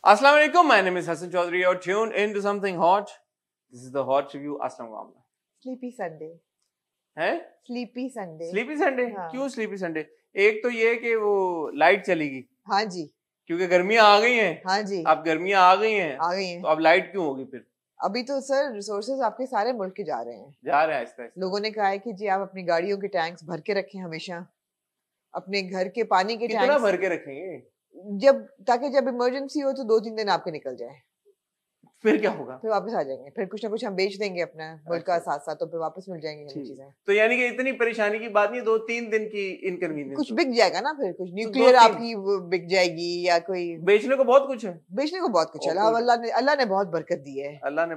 Assalamu alaikum. My name is Hassan Chaudhary. You're tuned into something hot. This is the hot review. Assalamu alaikum. Sleepy Sunday है sleepy Sunday sleepy Sunday? हाँ। क्यों sleepy Sunday? एक तो ये कि वो light चलेगी हाँ जी क्योंकि गर्मियां आ गई हैं। हाँ जी अब गर्मियां आ गई हैं आ गई हैं। तो अब लाइट क्यों होगी फिर? अभी तो सर रिसोर्सेज आपके सारे मुल्क के जा रहे हैं। जा रहे हैं आहिस्ता आहिस्ता। लोगों ने कहा है कि जी आप अपनी गाड़ियों के टैंक्स भर के रखें, हमेशा अपने घर के पानी के कितना टैंक्स भर के रखेंगे ताकि जब इमरजेंसी हो तो 2-3 दिन आपके निकल जाए, फिर क्या होगा? फिर वापस आ जाएंगे, फिर कुछ ना कुछ हम बेच देंगे अपना मुल्क का साथ साथ, तो फिर वापस मिल जाएंगी हमें चीजें। तो यानी कि इतनी परेशानी की बात नहीं, 2-3 दिन की इनकन्वीनियंस कुछ बिक जाएगा ना, फिर कुछ न्यूक्लियर आपकी वो बिक जाएगी या कोई बेचने को बहुत कुछ है। बेचने को बहुत कुछ है। अल्लाह ने बहुत बरकत दी है। अल्लाह ने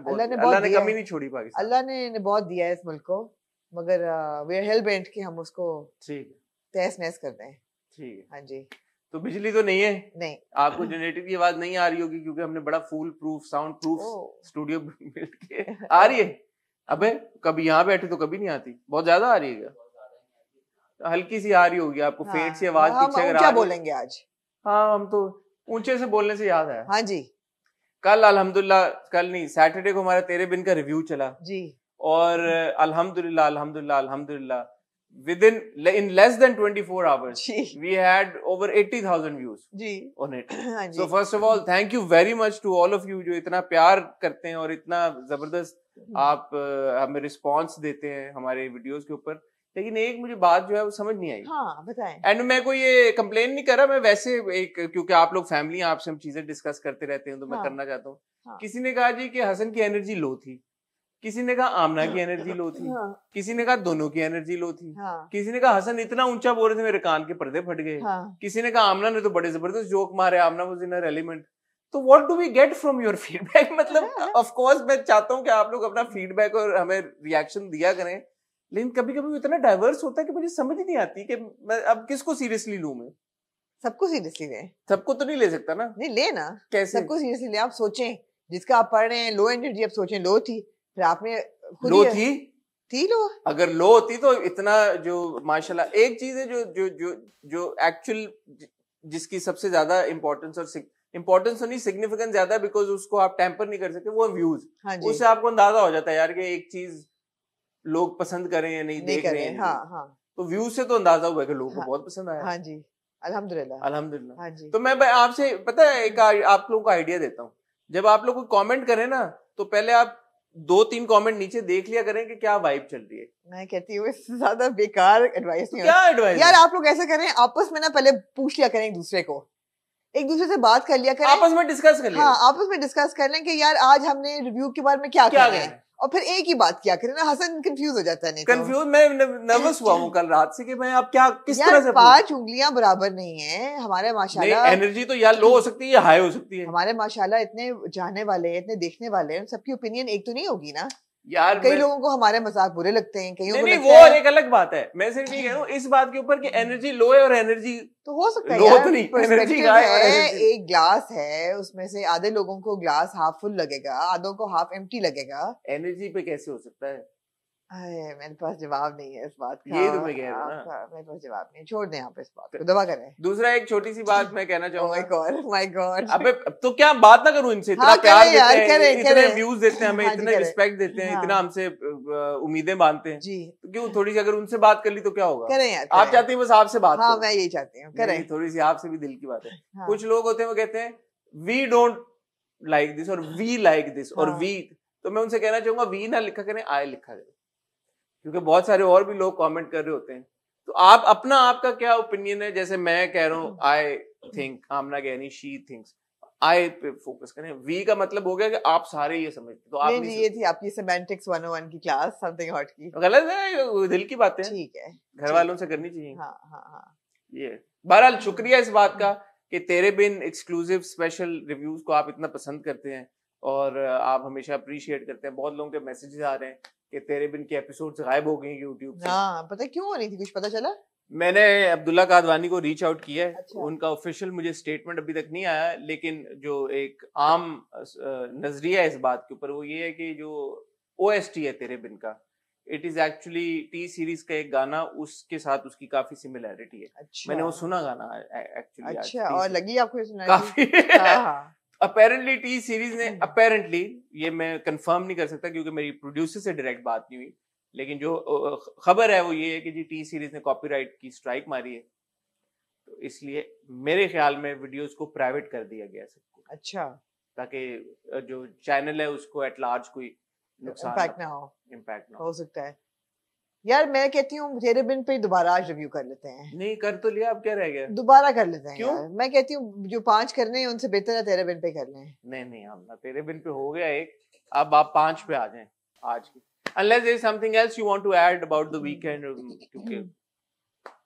कमी नहीं छोड़ी पाकिस्तान। अल्लाह ने बहुत दिया है इस मुल्क को, मगर वी आर हेल बेंट कि हम उसको तहस नहस कर दें। ठीक है। हाँ जी। तो बिजली तो नहीं है? नहीं। आपको जनरेटर की आवाज नहीं आ रही होगी क्योंकि हमने बड़ा full proof sound proof studio build किया। आ रही है? अबे कभी यहाँ बैठे तो कभी नहीं आती, बहुत ज्यादा आ रही है क्या? हल्की सी आ रही होगी आपको, फेट सी आवाज पीछे अगर क्या बोलेंगे आज? हाँ हम तो ऊंचे से बोलने से याद आया। हाँ जी। कल अल्हम्दुलिल्लाह, कल नहीं सैटरडे को हमारा तेरे बिन का रिव्यू चला जी, और अल्हम्दुलिल्लाह अल्हम्दुलिल्लाह अल्हम्दुलिल्लाह in less than 24 hours we had over 80,000 views ji on it. So first of all thank you very much to all of you जो इतना प्यार करते हैं और इतना जबरदस्त आप हमें रिस्पांस देते हैं हमारे वीडियोस के ऊपर। लेकिन एक मुझे बात जो है वो समझ नहीं आई। हाँ बताएं। एंड मैं कोई ये कंप्लेन नहीं कर रहा, मैं वैसे एक क्योंकि आप लोग फैमिली आपसे हम चीजें डिस्कस करते रहते हैं तो मैं करना चाहता हूँ। किसी ने कहा जी कि हसन की एनर्जी लो थी, किसी ने कहा आमना की एनर्जी लो थी, किसी ने कहा दोनों की एनर्जी लो थी, किसी ने कहा हसन इतना ऊंचा बोल रहे थे मेरे कान के पर्दे फट गए, किसी ने कहा आमना ने तो बड़े जबरदस्त जोक मारे, Aamna was in her element. So what do we get from your feedback? मतलब ऑफ कोर्स मैं चाहता हूँ कि आप लोग अपना फीडबैक और हमें रिएक्शन दिया करें, लेकिन कभी कभी इतना डाइवर्स होता है कि मुझे समझ नहीं आती कि मैं अब किसको सीरियसली लूं। मैं सबको सीरियसली ले, सबको तो नहीं ले सकता ना। नहीं लेना कैसे? सबको सीरियसली ले। आप सोचें जिसका आप पढ़ रहे हैं लो एनर्जी, आप सोचें लो थी, फिर आपने लो थी लो, अगर लो होती तो इतना जो माशाल्लाह एक चीज है जो जो जो जो एक्चुअल जिसकी सबसे ज्यादा इंपॉर्टेंस और इंपॉर्टेंस तो नहीं सिग्निफिकेंस ज्यादा है, बिकॉज उसको आप टेम्पर नहीं कर सकते, वो व्यूज। हाँ उससे आपको अंदाजा हो जाता है यार कि एक चीज लोग पसंद करें या नहीं देख रहे हैं। हाँ हाँ। तो व्यूज से तो अंदाजा हुआ कि लोगों को बहुत पसंद आया। हाँ जी अल्हम्दुलिल्लाह अल्हम्दुलिल्लाह। हाँ जी। तो मैं आपसे पता है एक आप लोगों को आइडिया देता हूँ, जब आप लोग कमेंट करें ना तो पहले आप 2-3 कमेंट नीचे देख लिया करें कि क्या वाइब चल रही है। मैं कहती हूँ इससे ज्यादा बेकार एडवाइस नहीं। क्या एडवाइस यार आप लोग ऐसा करें, आपस में ना पहले पूछ लिया करें एक दूसरे से बात कर लिया करें, आपस में डिस्कस कर लिया। हाँ आपस में डिस्कस कर लें कि यार आज हमने रिव्यू के बारे में क्या करना है, और फिर एक ही बात किया करें ना। हसन कंफ्यूज हो जाता है। नहीं कंफ्यूज मैं नर्वस हुआ हूँ कल रात से कि मैं अब क्या किस तरह से 5 उंगलियां बराबर नहीं है हमारे माशाल्लाह। एनर्जी तो या लो हो सकती है या हाई हो सकती है। हमारे माशाल्लाह इतने जाने वाले इतने देखने वाले, सबकी ओपिनियन एक तो नहीं होगी ना यार। कई लोगों को हमारे मजाक बुरे लगते हैं, कईयों को नहीं वो एक अलग बात है। मैं सिर्फ ये कह रहा हूँ इस बात के ऊपर कि एनर्जी लो है और एनर्जी तो हो सकता है लो यार, तो नहीं, एनर्जी है। एक ग्लास है, उसमें से आधे लोगों को ग्लास हाफ फुल लगेगा, आधों को हाफ एम्प्टी लगेगा। एनर्जी पे कैसे हो सकता है? मेरे पास जवाब नहीं है इस बात का। ये तो मैं कह रहा हूं ना, मेरे पास जवाब नहीं। छोड़ दें आप इस बात को, दवा करें। दूसरा एक छोटी सी बात मैं कहना चाहूंगा। माय गॉड अबे तो क्या बात ना करूं इनसे? इतना प्यार देते हैं, इतने व्यूज देते हैं हमें, इतने रिस्पेक्ट देते हैं, इतना हमसे उम्मीदें बांधते हैं जी, क्यों थोड़ी सी अगर उनसे बात कर ली तो क्या होगा? करें यार, आप चाहती हैं बस आपसे बात? हाँ मैं यही चाहती हूँ, करें। थोड़ी सी आपसे भी दिल की बात है। कुछ लोग होते हैं वो कहते हैं वी डोंट लाइक दिस और वी लाइक दिस और वी, तो मैं उनसे कहना चाहूंगा वी ना लिखा करें, आई लिखा करें, क्योंकि बहुत सारे और भी लोग कमेंट कर रहे होते हैं। तो आप अपना आपका क्या ओपिनियन है? जैसे मैं कह रहा हूँ आई थिंक, आमना कहनी शी थिंक्स, आई पे फोकस करें। वी का मतलब हो गया कि आप सारे ये समझते, तो आप नहीं ये थी आपकी सेमेंटिक्स 101 की क्लास, समथिंग हॉट की। गलत है, दिल की बातें ठीक है, घर वालों से करनी चाहिए। हाँ हाँ हाँ। ये बहरहाल शुक्रिया इस बात का कि तेरे बिन एक्सक्लूसिव स्पेशल रिव्यूज को आप इतना पसंद करते हैं और आप हमेशा अप्रिशिएट करते हैं। बहुत लोगों के मैसेजेस आ रहे हैं कि तेरे बिन के एपिसोड्स गायब हो गए यूट्यूब से। हाँ पता क्यों हो रही थी, कुछ पता चला? मैंने अब्दुल्ला कादवानी को रीच आउट किया है। अच्छा। उनका ऑफिशियल मुझे स्टेटमेंट अभी तक नहीं आया, लेकिन जो एक आम नजरिया है इस बात के ऊपर वो ये है कि जो ओएसटी है तेरे बिन का, it is actually T series का एक गाना, उसके साथ उसकी काफी सिमिलैरिटी है। अच्छा। मैंने वो सुना गाना एक्चुअली। अच्छा, और लगी आपको काफी अपेरेंटली टी सीरीज ने अपेरेंटली, ये मैं कंफर्म नहीं कर सकता क्योंकि मेरी प्रोड्यूसर से डायरेक्ट बात नहीं हुई, लेकिन जो खबर है वो ये है कि जी टी सीरीज ने कॉपीराइट की स्ट्राइक मारी है, तो इसलिए मेरे ख्याल में वीडियोस को प्राइवेट कर दिया गया सबको। अच्छा, ताकि जो चैनल है उसको एट लार्ज कोई नुकसान इम्पैक्ट ना हो सकता है। यार मैं कहती हूँ तेरे बिन पे दोबारा आज रिव्यू कर लेते हैं। नहीं कर तो लिया, अब क्या रह गया? दोबारा कर लेते हैं। क्यों? यार मैं कहती हूँ जो 5 करने हैं उनसे बेहतर है तेरे बिन पे कर लें। नहीं हम ना, तेरे बिन पे हो गया एक, अब आप 5 पे आ जाएं आज की, unless there is something else you want to add about the weekend, क्योंकि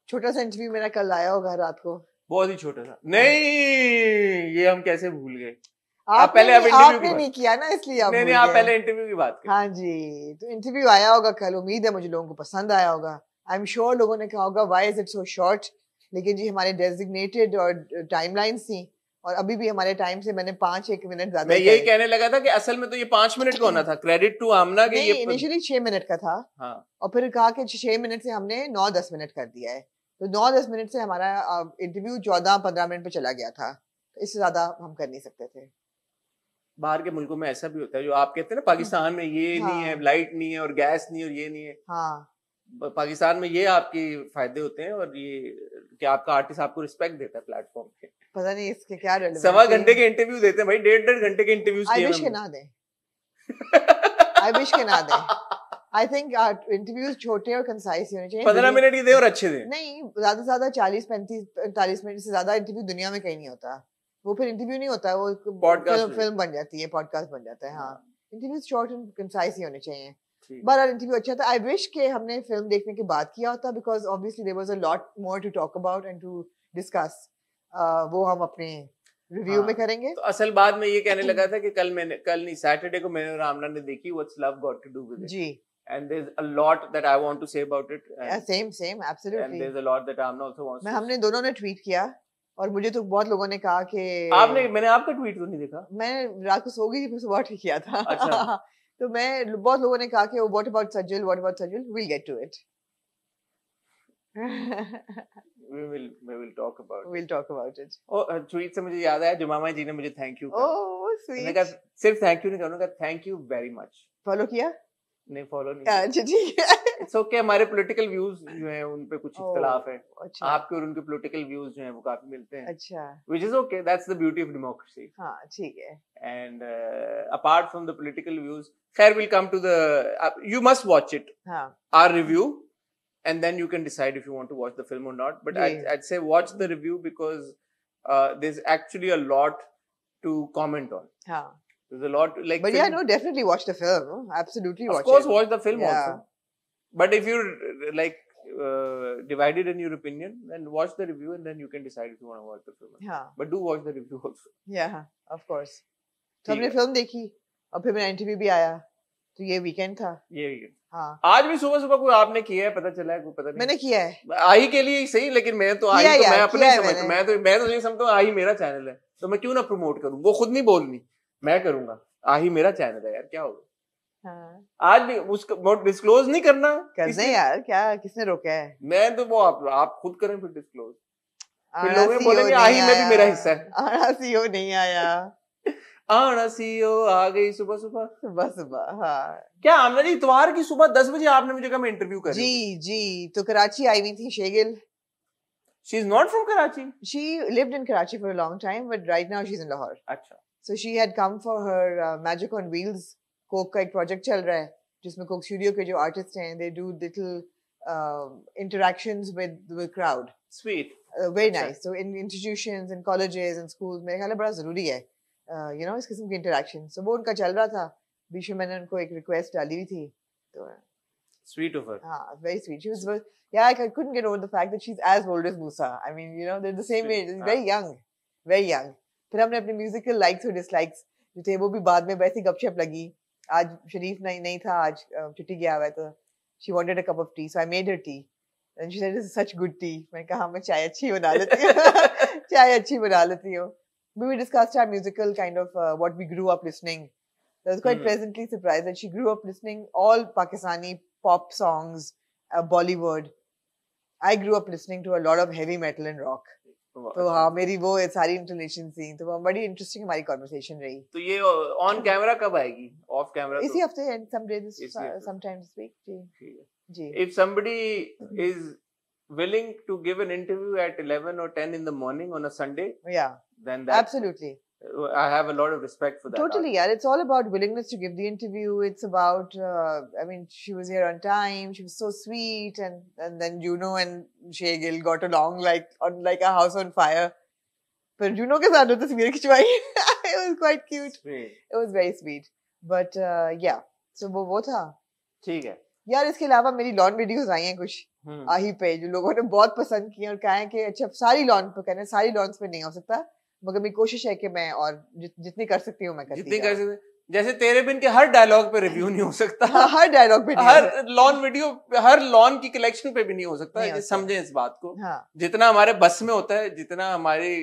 छोटा सा इंटरव्यू मेरा कल आया होगा रात को। बहुत ही छोटा सा। नहीं, ये हम कैसे भूल गए? आप पहले आपने नहीं किया ना, इसलिए आप नहीं आप पहले इंटरव्यू की बात करें। हाँ जी, तो इंटरव्यू आया होगा कल, उम्मीद है मुझे लोगों को पसंद आया होगा। आई एम श्योर लोगों ने कहा होगा why is it so short, लेकिन जी हमारे डेजिग्नेटेड और टाइमलाइंस थी और अभी भी हमारे टाइम से मैंने 5-1 मिनट ज्यादा। मैं यही कहने लगा था कि असल में तो ये 5 मिनट का होना था। क्रेडिट टू आमना के, ये इनिशियली 6 मिनट का था। हाँ। और फिर कहा कि 6 मिनट से हमने 9-10 मिनट कर दिया है, तो 9-10 मिनट से हमारा इंटरव्यू 14-15 मिनट पे चला गया था, तो इससे ज्यादा हम कर नहीं सकते थे। बाहर के मुल्कों में ऐसा भी होता है, जो आप कहते हैं ना पाकिस्तान में ये नहीं है, लाइट नहीं है और गैस नहीं और ये नहीं है। हाँ, पाकिस्तान में ये आपके फायदे होते हैं और ये कि आपका आर्टिस्ट आपको रिस्पेक्ट देता है प्लेटफॉर्म पे। पता नहीं इसके क्या रेलेवेंस। 1.25 घंटे के इंटरव्यू देते हैं भाई, 1.5 घंटे के इंटरव्यूज आई विश के ना दें। आई विश के ना दें। आई थिंक इंटरव्यूज छोटे और कंसाइज होने चाहिए। 15 मिनट ही दे और अच्छे दे। नहीं, ज्यादा से ज्यादा 40-45 मिनट से ज्यादा इंटरव्यू दुनिया में कहीं नहीं होता। वो फिर इंटरव्यू नहीं होता, वो फिल्म बन जाती है, पॉडकास्ट बन जाता है। हाँ, इंटरव्यूज शॉर्ट एंड कंसाइज ही होने चाहिए। बहरहाल इंटरव्यू अच्छा था। आई विश के हमने फिल्म देखने के बाद किया होता, because obviously there was a lot more to talk about and to discuss. वो हम अपने रिव्यू में करेंगे। तो असल बात मैं ये कहने लगा था कि कल नहीं सैटरडे को मैंने और आमना ने देखी what's love got to do with it जी, and there's a lot that I want to say about it. Same, absolutely. And there's a lot that Amna also wants. हमने दोनों ने ट्वीट किया और मुझे तो बहुत लोगों ने कहा कि मैंने आपका ट्वीट तो नहीं देखा। मैं रात को सो गई थी, फिर सुबह उठ किया था। अच्छा। तो बहुत लोगों ने कहा कि what about Sajal, we'll get to it. we will talk about it. Tweet से मुझे याद आया, जुमामा जी ने मुझे थैंक यू कहा। Oh sweet. मैंने कहा सिर्फ थैंक यू नहीं कहूंगा, thank you very much. Follow किया? नहीं फॉलो नहीं। अच्छा ठीक है। इट्स ओके, हमारे पॉलिटिकल व्यूज जो हैं उन पे कुछ इख्तिलाफ है। अच्छा। आपके और उनके पॉलिटिकल व्यूज जो हैं वो काफी मिलते हैं। अच्छा। Which is okay, that's the beauty of democracy. हां ठीक है। And apart from the political views, खैर will come to the you must watch it, हां, our review, and then you can decide if you want to watch the film or not, but I'd say watch the review because there's actually a lot to comment on. There's a lot like, but yeah, no, definitely watch the film. Absolutely watch it. Of course watch the film also, but if you're like divided in your opinion, then watch the review and then you can decide if you want to watch the film. But do watch the review also. Yeah, of course. तो हमने film देखी और फिर मेरा interview भी आया, तो ये वीकेंड था। ये वीकेंड। हाँ। आज भी सुबह कोई आपने किया है, पता चला है? कोई पता नहीं। मैंने किया है। आई के लिए सही, लेकिन मैं तो आई तो मैं अपने समझ मैं तो नहीं समझता हूँ आई मेरा चैनल है, तो मैं क्यों ना प्रमोट करूँ? वो खुद नहीं बोलनी, मैं करूंगा। आई मेरा चैनल है यार, क्या होगा? हाँ। आज भी उसका डिस्क्लोज नहीं करना यार, क्या किसने रोका है? मैं तो वो आप खुद करें फिर डिस्क्लोज, फिर लोग बोलेंगे आई में भी मेरा हिस्सा है। आना सीओ नहीं आया, आना सीओ आ गई सुबह। हाँ। क्या आमना जी, इतवार की सुबह 10 बजे आपने मुझे कहा मैं इंटरव्यू कर रही हूँ? जी, तो कराची आई हुई थी शेगिल। She is not from Karachi. She lived in Karachi for a long time, but right now she's in Lahore. अच्छा। So she had come for her Magic on Wheels Coke का एक project चल रहा है, जिसमें Coke Studio के जो artists हैं, they do little interactions with the crowd. Sweet. Very nice. So in institutions, in colleges, and schools, मेरे ख्याल में बड़ा जरूरी है, you know, इस किस्म की interaction. So वो उनका चल रहा था, बीच में मैंने उनको एक request डाली हुई थी, तो sweet of her. Very sweet. She was, yeah, I couldn't get over the fact that she's as old as Musa. I mean, you know, they're the same age. Very young, very young. फिर हमने अपने musical likes और dislikes जो थे वो भी बाद में वैसी गपशप लगी। आज शरीफ नहीं था, आज छुट्टी गया हुआ है, तो she wanted a cup of tea, so I made her tea. And she said, "This is such good tea." मैंने कहा मैं चाय अच्छी बना लेती हूँ। We discussed our musical kind of what we grew up listening. I was quite pleasantly surprised that she grew up listening all Pakistani pop songs, Bollywood. I grew up listening to a lot of heavy metal and rock. तो हाँ मेरी वो सारी intonation थी, तो वो बड़ी interesting हमारी कॉन्वर्सेशन रही। तो ये ऑन कैमरा कब आएगी, ऑफ कैमरा? इसी हफ्ते and some day sometime this week. जी। If somebody is willing to give an interview at 11 or 10 in the morning on a Sunday, then that's absolutely. I have a lot of respect for that. Totally, yeah. It's all about willingness to give the interview. It's about, I mean, she was here on time. She was so sweet, and then Juno and Shay Gill got along like a house on fire. But Juno के साथ तस्वीर खिंचवाई. It was quite cute. Sweet. It was very sweet. But yeah, so वो था. ठीक है. यार इसके अलावा मेरी लॉन वीडियोस आई हैं कुछ आही पे, जो लोगों ने बहुत पसंद की और कहा है कि अच्छा सारी लॉन पे कहना, सारी लॉन्स पे नहीं हो सकता, मगर मेरी कोशिश है कि मैं और जितनी कर सकती हूँ मैं करती जितनी कर सकती। जैसे तेरे बिन के हर डायलॉग पे रिव्यू नहीं हो सकता। हाँ, हर डायलॉग पे, हर लॉन वीडियो, हर लॉन की कलेक्शन पे भी नहीं हो सकता। समझे इस बात को। हाँ। जितना हमारे बस में होता है, जितना हमारी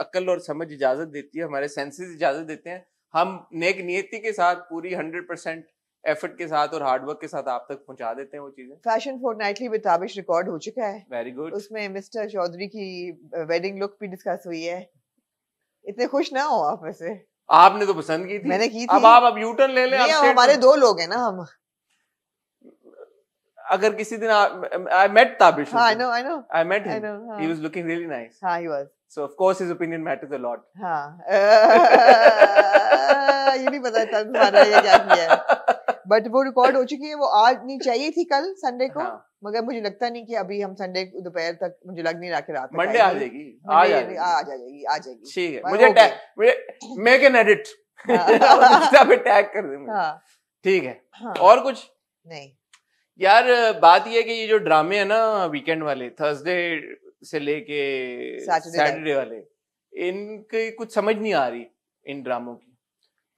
अक्ल और समझ इजाजत देती है, हमारे सेंसेस इजाजत देते हैं, हम नेक नियति के साथ पूरी 100% एफर्ट के साथ और हार्डवर्क के साथ आप तक पहुंचा देते हैं वो चीजें। Fashion fortnightly with Tabish record हो चुका है। Very good. उसमें मिस्टर चौधरी की वेडिंग लुक भी डिस्कस हुई है। इतने खुश ना हो आप वैसे। आपने तो पसंद की थी। मैंने की थी। अब आप यू टर्न ले लें। हमारे दो लोग हैं ना हम। अगर किसी दिन I met Tabish. I know. I met him. I know, हाँ. He was looking really nice. हाँ, he was. So of course his opinion matters a lot. हाँ. ये नहीं पता था तुम्हारा ये क्या किया है। बट वो रिकॉर्ड हो चुकी है, वो आज नहीं चाहिए थी कल संडे को। हाँ. मगर मुझे लगता नहीं कि अभी हम संडे दोपहर तक, मुझे लग नहीं रहा कि रात मंडे आ जाएगी। आ जाएगी। ठीक है। मुझे मेक एन एडिट इंस्टा पे टैग कर दे। ठीक है। और कुछ नहीं यार। बात ये है कि ये जो ड्रामे है ना वीकेंड वाले, थर्सडे से लेके सैटरडे वाले, इनकी कुछ समझ नहीं आ रही इन ड्रामों की।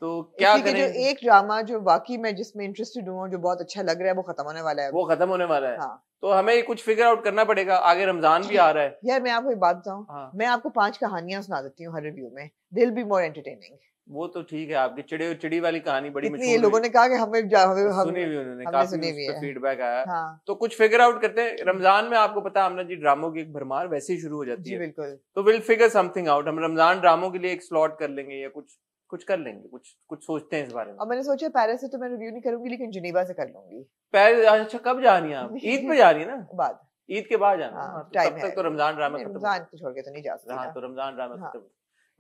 तो क्या करें? जो एक ड्रामा जो वाकई में जिसमें इंटरेस्टेड हूँ, जो बहुत अच्छा लग रहा है, वो खत्म होने वाला है। वो खत्म होने वाला है। हाँ। तो हमें कुछ फिगर आउट करना पड़ेगा। आगे रमजान भी आ रहा है। यार मैं आपको एक बात बताऊं। हाँ। मैं आपको 5 कहानियां सुना देती हूँ हर रिव्यू में। They will be more entertaining. वो तो ठीक है, आपकी चिड़ी वाली कहानी बड़ी मशहूर है। लोगों ने कहा कि हमें सुनी हुई, उन्होंने काफी फीडबैक आया। हाँ। तो कुछ फिगर आउट करते हैं। रमजान में आपको पता है आमना जी, ड्रामों की एक भरमार वैसे ही शुरू हो जाती है। बिल्कुल। तो विल फिगर समथिंग आउट। हम रमजान ड्रामों के लिए एक स्लॉट कर लेंगे या कुछ कर लेंगे। कुछ सोचते हैं इस बारे में। अब मैंने सोचा पेरिस से तो मैं रिव्यू नहीं करूंगी, लेकिन जिनेवा से कर लूंगी। पेरिस? अच्छा, कब जा रही हैं आप? ईद पे जा रही है ना? बाद ईद के बाद जाना। तब तक तो रमजान ड्रामा खत्म। रमजान को छोड़ के तो नहीं जा सकते। हाँ, तो रमजान ड्रामा खत्म।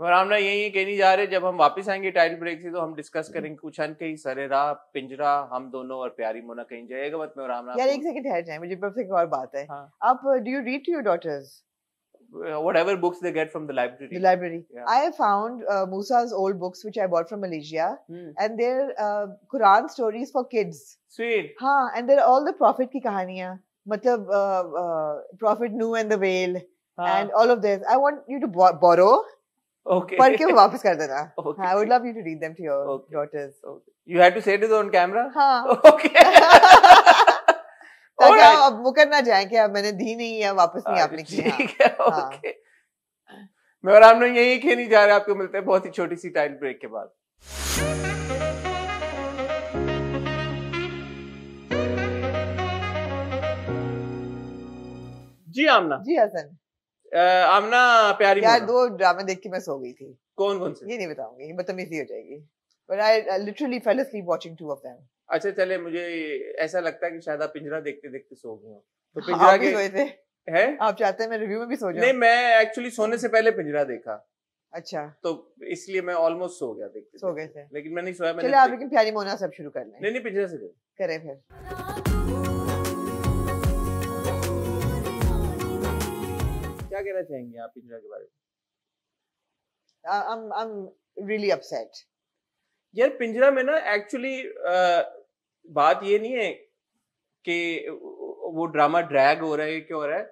और हमने यही कहने जा रहे, जब हम वापस आएंगे टाइल ब्रेक से, तो हम डिस्कस करेंगे कुछ अन कहीं सरेरा, पिंजरा, हम दोनों और प्यारी मोना कहीं जाएगा मत में। और हम यार एक सेकंड ठहर जाए, मुझे परफेक्ट एक और बात है। आप do you read to your daughters? Whatever books they get from the library. The library. Yeah. I have found Musa's old books, which I bought from Malaysia, and they're Quran stories for kids. Sweet. हाँ, and they're all the Prophet की कहानियाँ, मतलब Prophet Noah and the whale, and all of this. I want you to borrow. Okay. पढ़ के वापस कर देना. Okay. I would love you to read them to your daughters. Okay. You had to say this on camera? हाँ. Okay. ताकि अब मुकर ना जाए कि अब मैंने दी नहीं है, वापस नहीं आपने की। ठीक है, ओके। मैं और हम लोग यही कहने जा रहे हैं। आपको मिलते हैं बहुत ही छोटी सी टाइल ब्रेक के बाद। जी आमना। जी हसन। आमना प्यारी यार 2 ड्रामे देख के मैं सो गई थी। कौन से? ये नहीं बताऊंगी, बदतमीजी हो जाएगी। But I literally fell asleep watching 2 of them. अच्छा चले, मुझे ऐसा लगता है कि शायद आप पिंजरा देखते देखते सो गए हो। तो पिंजरा के सोए थे? है? आप चाहते हैं मैं रिव्यू में भी सो जाऊं? नहीं, मैं एक्चुअली सोने से पहले पिंजरा देखा। अच्छा। तो इसलिए मैं ऑलमोस्ट सो गया देखते। सो गए थे। लेकिन मैं नहीं सोया। चलिए आप लेकिन प्यारी मोना सब शुरू कर लें। नहीं पिंजरा से करें फिर। क्या कहना चाहेंगे आप पिंजरा के बारे में? I'm really upset. यार पिंजरा में ना एक्चुअली बात ये नहीं है कि वो ड्रामा ड्रैग हो रहा है, क्या हो रहा है।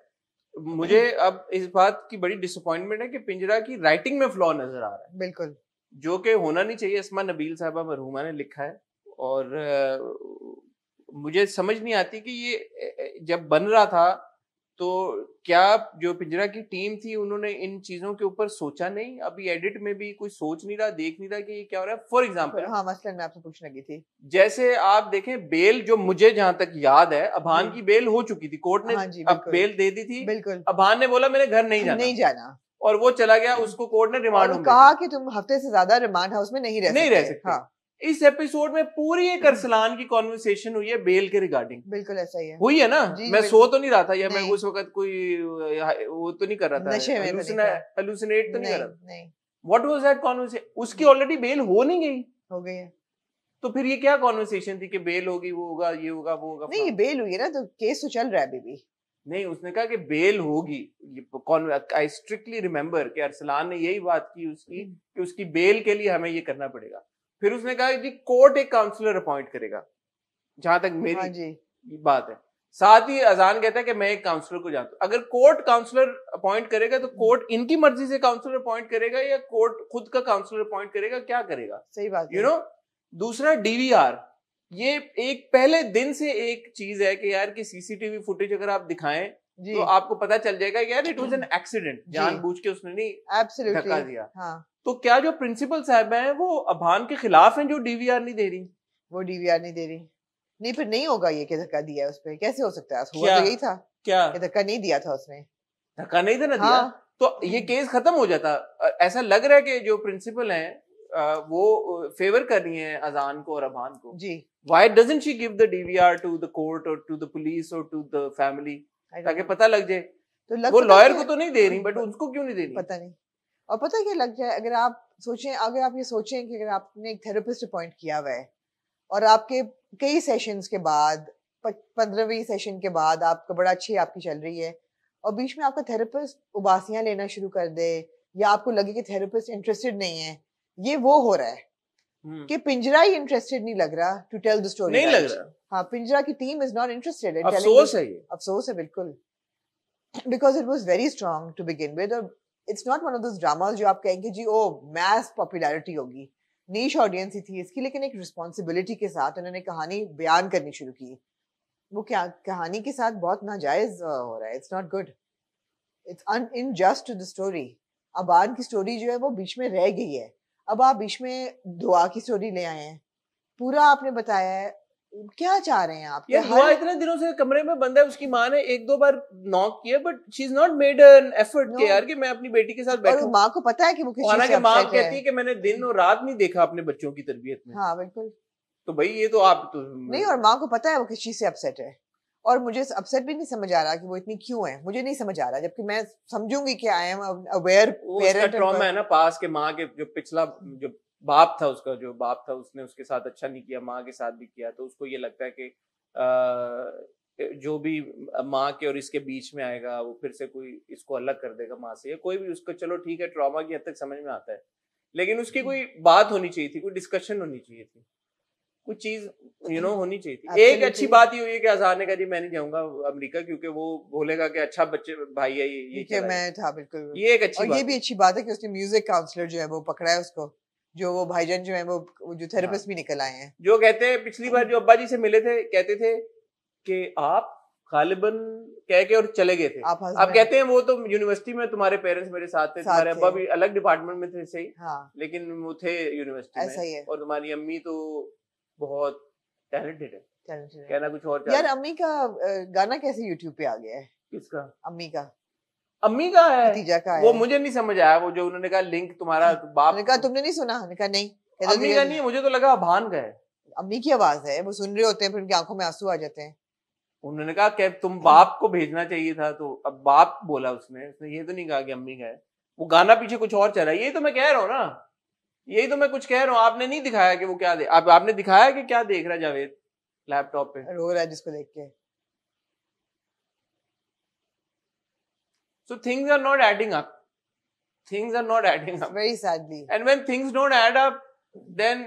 मुझे अब इस बात की बड़ी डिसअपॉइंटमेंट है कि पिंजरा की राइटिंग में फ्लॉ नजर आ रहा है। बिल्कुल। जो कि होना नहीं चाहिए। अस्मा नबील साहबा मरहूमा ने लिखा है, और मुझे समझ नहीं आती कि ये जब बन रहा था तो क्या जो पिंजरा की टीम थी उन्होंने इन चीजों के ऊपर सोचा नहीं? अभी एडिट में भी कोई सोच नहीं रहा, देख नहीं रहा कि ये क्या हो रहा है। फॉर एग्जाम्पल, हाँ मसलन मैं आपसे पूछने लगी थी, जैसे आप देखें बेल, जो मुझे जहां तक याद है अभान की बेल हो चुकी थी, कोर्ट ने अब बेल दे दी थी। बिल्कुल। अभान ने बोला मेरे घर नहीं जाना। और वो चला गया, उसको कोर्ट ने रिमांड में कहा कि तुम हफ्ते से ज्यादा रिमांड हाउस में नहीं रह सकते। हाँ। इस एपिसोड में पूरी एक अरसलान की कॉन्वर्सेशन हुई है बेल के रिगार्डिंग। बिल्कुल ऐसा ही है। हुई है ना? मैं सो तो नहीं रहा था, या मैं उस वक्त कोई वो तो नहीं कर रहा था, हेलुसिनेट तो नहीं कर रहा था। What was that conversation? उसकी ऑलरेडी बेल हो नहीं गई, हो गई है, तो फिर ये क्या कॉन्वर्सेशन थी कि बेल होगी, वो होगा, ये होगा, वो होगा? नहीं, बेल हुई है ना, तो केस तो चल रहा है अभी भी। नहीं, उसने कहा कि बेल होगी। आई स्ट्रिक्टली रिमेम्बर कि अरसलान ने यही बात की उसकी कि उसकी बेल के लिए हमें ये करना पड़ेगा। फिर उसने कहा कि कोर्ट एक काउंसलर अपॉइंट करेगा, जहां तक मेरी बात है। साथ ही अजान कहता है कि मैं एक काउंसलर को जानता हूं। अगर कोर्ट काउंसलर अपॉइंट करेगा तो कोर्ट इनकी मर्जी से काउंसलर अपॉइंट करेगा या कोर्ट खुद का काउंसलर अपॉइंट करेगा? क्या करेगा? सही बात यू नो। दूसरा, डीवीआर, ये एक पहले दिन से एक चीज है कि यार कि सीसीटीवी फुटेज अगर आप दिखाएं तो आपको पता चल जाएगा कि यार इट वाज एन एक्सीडेंट, जानबूझ के उसने नहीं धक्का दिया। हाँ। तो क्या जो प्रिंसिपल साहब हैं वो अबान के खिलाफ हैं जो डीवीआर नहीं दे रही? वो डीवीआर नहीं दे रही। नहीं, फिर नहीं होगा ये कि धक्का दिया है उस पे, कैसे हो सकता है? हुआ तो यही था क्या धक्का नहीं दिया था उसने, धक्का नहीं था ना दिया तो ये केस खत्म हो जाता। ऐसा लग रहा है कि जो प्रिंसिपल हैं वो फेवर कर रही हैं अजान को और अबान को जी। Why doesn't she give the DVR to the court or to the police or to the family ताकि पता लग जाए? तो वो लॉयर को तो नहीं दे रही, बट उसको क्यों नहीं दे रही? पता नहीं। और पता क्या लग जाए, अगर आप सोचें, अगर आप ये सोचें कि अगर आपने एक थेरेपिस्ट अपॉइंट किया हुआ है और आपके कई सेशंस के बाद 15वीं सेशन के बाद आपका बड़ा अच्छी आपकी चल रही है और बीच में आपका थेरेपिस्ट उबासियां लेना शुरू कर दे या आपको लगे कि थेरेपिस्ट इंटरेस्टेड नहीं है, ये वो हो रहा है कि पिंजरा ही इंटरेस्टेड नहीं लग रहा टू टेल द स्टोरी। नहीं लग रहा। हाँ, पिंजरा की team is not interested in telling. अफसोस है ये, अफसोस है बिल्कुल, because it was very strong to begin with. और it's not one of those dramas जो आप कहेंगे जी ओ मैस पॉपुलैरिटी होगी, नीश ऑडियंस ही थी इसकी, लेकिन एक रिस्पॉन्सिबिलिटी के साथ उन्होंने कहानी बयान करनी शुरू की। वो क्या कहानी के साथ बहुत नाजायज हो रहा है, it's not good, it's unjust to the story. Abaan की स्टोरी जो है वो बीच में रह गई है, अब आप बीच में दुआ की स्टोरी ले आए हैं, पूरा आपने बताया है, क्या चाह रहे हैं आप? ये दुआ इतने दिनों से कमरे में बंद है, उसकी माँ ने 1-2 बार नॉक किया but she is not made an effort के यार कि मैं अपनी बेटी के साथ बैठूं। और माँ को पता है कि वो किस चीज से अपसेट है। माँ कहती है कि मैंने दिन और रात नहीं देखा अपने बच्चों की तरबियत में। हाँ बिल्कुल। तो भाई ये तो आप तो नहीं, और माँ को पता है वो किस चीज से अपसेट है, और मुझे अपसेट भी नहीं समझ आ रहा कि वो इतनी क्यों है, मुझे नहीं समझ आ रहा, जबकि मैं समझूंगी कि I am aware parent. Trauma है ना पास के, माँ के जो पिछला जो बाप था, उसका जो बाप था उसने उसके साथ अच्छा नहीं किया, माँ के साथ भी किया, तो उसको ये लगता है कि जो भी माँ के और इसके बीच में आएगा वो फिर से कोई इसको अलग कर देगा माँ से, या कोई भी उसको, चलो ठीक है ट्रॉमा की हद तक समझ में आता है, लेकिन उसकी कोई बात होनी चाहिए थी, कोई डिस्कशन होनी चाहिए थी, कुछ चीज होनी चाहिए थी। एक अच्छी बात ये हुई है कि अज़ान ने कहा जी मैं नहीं जाऊंगा अमेरिका, क्योंकि वो बोलेगा कि अच्छा बच्चे भाई है ये मैं था बिल्कुल, ये एक अच्छी और ये भी अच्छी बात है कि उसने म्यूजिक काउंसलर जो है वो पकड़ा है उसको, जो वो भाईजान जो है वो जो थेरेपिस्ट भी निकल आए हैं, जो कहते हैं पिछली बार जो अब्बा जी से मिले थे कहते थे कि आप गालिबन कह के और चले गए थे। आप कहते हैं वो तो यूनिवर्सिटी में तुम्हारे पेरेंट्स मेरे साथ थे, तुम्हारे अब्बा भी अलग डिपार्टमेंट में थे सही, लेकिन वो थे यूनिवर्सिटी में, और तुम्हारी अम्मी तो बहुत टैलेंटेड है। कहना कुछ और यार, अम्मी का गाना कैसे यूट्यूब पे आ गया है? किसका? अम्मी का। अम्मी का है, भतीजा का है। वो मुझे नहीं समझ आया, वो जो उन्होंने कहा लिंक तुम्हारा बाप ने कहा तुमने नहीं सुना, ने कहा नहीं, अम्मी का नहीं है, मुझे तो लगा भान का है। अम्मी की आवाज है, वो सुन रहे होते हैं फिर उनकी आंखों में आंसू आ जाते हैं। उन्होंने कहा कि तुम बाप को भेजना चाहिए था, तो अब बाप बोला उसने ये तो नहीं कहा कि अम्मी का है, वो गाना पीछे कुछ और चल रहा है। यही तो मैं कह रहा हूँ ना, यही तो मैं कुछ कह रहा हूँ, आपने नहीं दिखाया कि वो क्या आपने दिखाया कि क्या देख रहा है जावेद लैपटॉप पे, रो रहा है जिसको देख के। So things are not adding up. Things are not adding up. Very sadly. And when things don't add up, then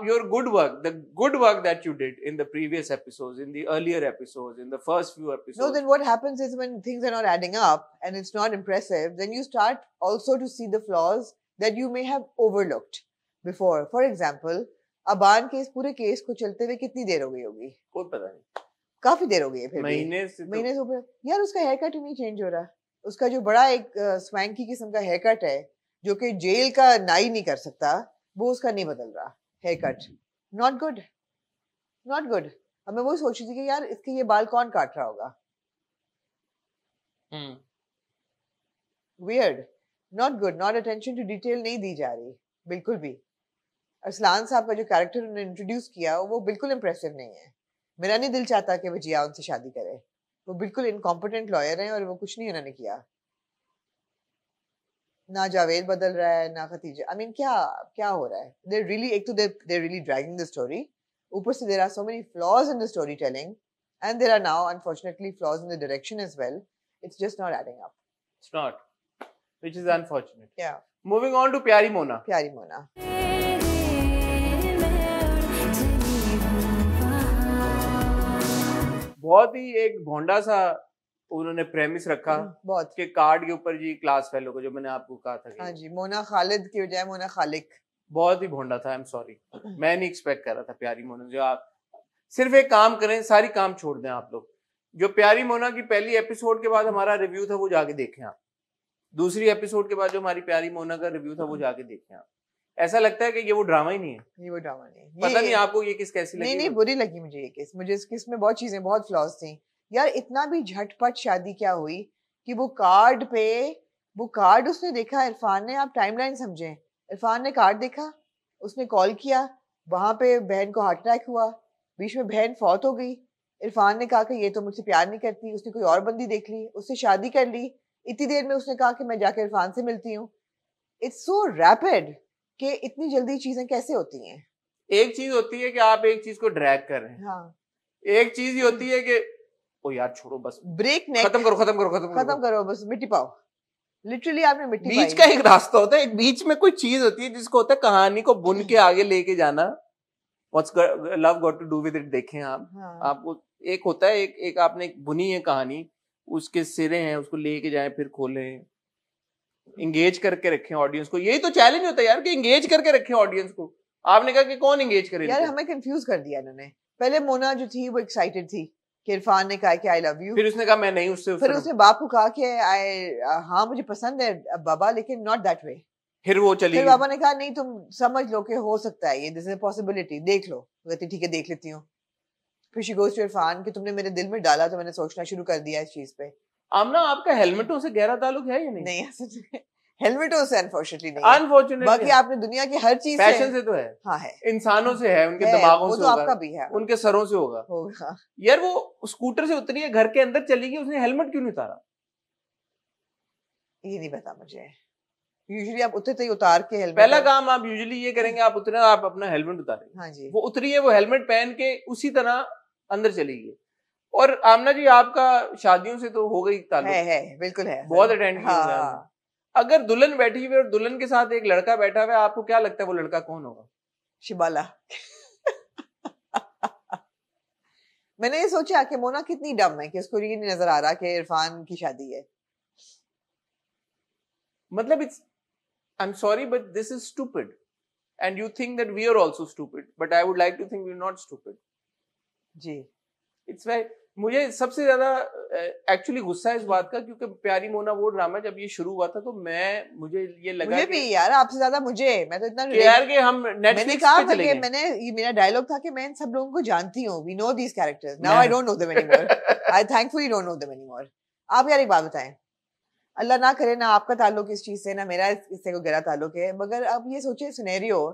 your good work, the good work that you did in the previous episodes, in the earlier episodes, in the first few episodes. No, then what happens is when things are not adding up and it's not impressive, then you start also to see the flaws that you may have overlooked before. For example, Aban के इस पूरे case को चलते हुए कितनी देर हो गई होगी? कोई पता नहीं। काफी देर हो गई है फिर महीने से ऊपर। यार उसका हेयर कट ही नहीं चेंज हो रहा। उसका जो बड़ा एक स्वैंकी किस्म का हेयर कट है जो कि जेल का नाई नहीं कर सकता, वो उसका नहीं बदल रहा haircut. Not good, not good. अब मैं वो सोच रही थी कि यार इसके ये बाल कौन काट रहा होगा। Weird. Not good, not attention to detail नहीं दी जा रही बिल्कुल भी। अरसलान साहब का जो कैरेक्टर उन्होंने इंट्रोड्यूस किया वो बिल्कुल इम्प्रेसिव नहीं है। मेरा नहीं दिल चाहता कि वो जिया उनसे शादी करे। वो बिल्कुल इनकॉम्पिटेंट लॉयर हैं और वो कुछ नहीं उन्होंने किया। ना जावेद बदल रहा है ना खतीजा। आई मीन क्या क्या हो रहा है? दे रियली, एक तो they really dragging the story, ऊपर से there are so many flaws in the storytelling and there are now unfortunately flaws in the direction as well. It's just not adding up. It's not, which is unfortunate. या moving on to Pyari Mona. प्यारी मोना बहुत ही एक भोंडा सा उन्होंने premise रखा बहुत के card के ऊपर जी क्लास फेलो को, जो मैंने आपको कहा था। हाँ जी, मोना खालिद की बजाय मोना खालिक। बहुत ही भोंडा था। आई एम सॉरी, मैं नहीं एक्सपेक्ट कर रहा था प्यारी मोना। जो आप सिर्फ एक काम करें, सारी काम छोड़ दें आप लोग। जो प्यारी मोना की पहली एपिसोड के बाद हमारा रिव्यू था वो जाके देखें आप। दूसरी एपिसोड के बाद जो हमारी प्यारी मोना का रिव्यू था वो जाके देखें आप। ऐसा लगता है कि ये वो ड्रामा ही नहीं है। ये वो ड्रामा नहीं, पता नहीं आपको ये किस कैसी लगी? नहीं बुरी लगी मुझे ये किस। मुझे इस किस में बहुत चीजें, बहुत फ्लॉज थी यार। इतना भी झटपट शादी क्या हुई कि वो कार्ड उसने देखा इरफान ने। आप टाइमलाइन समझें, इरफान ने कार्ड देखा, उसने कॉल किया, वहां पे बहन को हार्ट अटैक हुआ, बीच में बहन फौत हो गई। इरफान ने कहा कि ये तो मुझसे प्यार नहीं करती, उसने कोई और बंदी देख ली, उससे शादी कर ली। इतनी देर में उसने कहा कि मैं जाकर इरफान से मिलती हूँ। इट्स सो रैपिड कि इतनी जल्दी चीजें कैसे होती हैं। एक चीज होती है कि आप एक चीज को ड्रैग कर रहे हैं। हाँ। एक चीज ही होती है कि ओ यार छोड़ो बस, ब्रेक नेक, खत्म करो बस, मिट्टी पाओ। लिटरली आपने मिट्टी पाई। बीच का एक रास्ता होता है, एक बीच में कोई चीज होती है जिसको होता है कहानी को बुन के आगे लेके जाना। What's love got to do with it देखें आप। हाँ। आपको एक होता है, एक आपने एक बुनी है कहानी, उसके सिरे हैं, उसको लेके जाएं फिर खोलें, इंगेज करके रखें ऑडियंस को। यही तो चैलेंज होता है यार, कि इंगेज करके रखें ऑडियंस को। आपने कहा कि कौन इंगेज करे यार? हमें कंफ्यूज कर दिया इन्होंने। पहले मोना जो थी वो एक्साइटेड थी कि इरफान ने कहा कि आई लव यू, फिर उसने कहा मैं नहीं उससे, फिर उसने बाप को कहा कि हाँ मुझे पसंद है बाबा, लेकिन नॉट दैट वे। फिर वो चली फिर बाबा ने कहा नहीं तुम समझ लो कि हो सकता है ये, दिस इज अ पॉसिबिलिटी, देख लो। कहती ठीक है देख लेती हूँ। फिर शी गोज टू इरफान कि तुमने मेरे दिल में डाला तो मैंने सोचना शुरू कर दिया इस चीज पे। आमना आपका हेलमेटों से गहरा ताल्लुक है या नहीं? नहीं ऐसा हेलमेटों से अनफॉर्चुनेटली नहीं, अनफॉर्चुनेटली। बाकी आपने दुनिया की हर चीज फैशन से तो है। हाँ है, इंसानों से है, उनके दिमागों से तो होगा, आपका भी है, उनके सरों से होगा। यार वो स्कूटर से उतरी है, घर के अंदर चली गई, उसने हेलमेट क्यों नहीं उतारा? ये नहीं पता मुझे। यूजुअली आप उतरते ही उतार के हेलमेट, पहला काम आप यूजुअली ये करेंगे, आप उतरे आप अपना हेलमेट उतारेंगे। हाँ जी। वो उतरी है, वो हेलमेट पहन के उसी तरह अंदर चली गई। और आमना जी आपका शादियों से तो हो गई ताल्लुक? है बिल्कुल है, बहुत अटेंड किया। अगर दुल्हन बैठी हुई और दुल्हन के साथ एक लड़का बैठा हुआ है, आपको क्या लगता है वो लड़का कौन होगा? शिबाला। मैंने ये सोचा कि मोना कितनी डम है कि उसको ये नहीं नजर आ रहा कि इरफान की शादी है। मतलब it's, I am sorry but this is stupid and you think that we are also stupid, but I would like to think we are not stupid. जी, इट्स वेरी, मुझे सबसे ज्यादा एक्चुअली गुस्सा है इस बात का, क्योंकि प्यारी मोना वो ड्रामा जब ये शुरू हुआ था तो मुझे ये लगा, मुझे भी यार आपसे ज्यादा मैं तो इतना यार कि हम नेटफ्लिक्स पे चले गए। मैंने ये मेरा डायलॉग था कि मैं इन सब लोगों को जानती हूँ, we know these characters, now I don't know them anymore, I thankfully don't know them anymore. आप यार एक बात बताएं, अल्लाह ना करे ना आपका ताल्लुक इस चीज से, ना मेरा इससे कोई गहरा ताल्लुक है, मगर अब ये सोचे सिनेरियो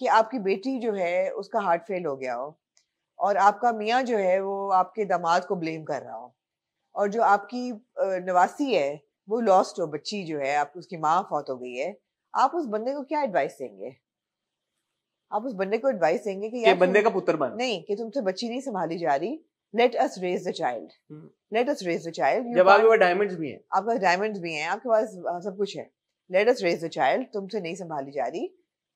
कि आपकी बेटी जो है उसका हार्ट फेल हो गया हो और आपका मियाँ जो है वो आपके दामाद को ब्लेम कर रहा हो, और जो आपकी नवासी है वो लॉस्ट हो, बच्ची जो है आप उसकी माँ फौत हो गई है, आप उस बंदे को क्या एडवाइस देंगे? आप उस बंदे को एडवाइस देंगे कि यार बंदे का पुत्र बन नहीं, कि तुमसे बच्ची नहीं संभाली जा रही, let us raise the child, let us raise the child. जब आपके पास डायमंड्स भी हैं, आपके पास डायमंड्स भी हैं, आपके पास सब कुछ है, let us raise the child, तुमसे नहीं संभाली जा रही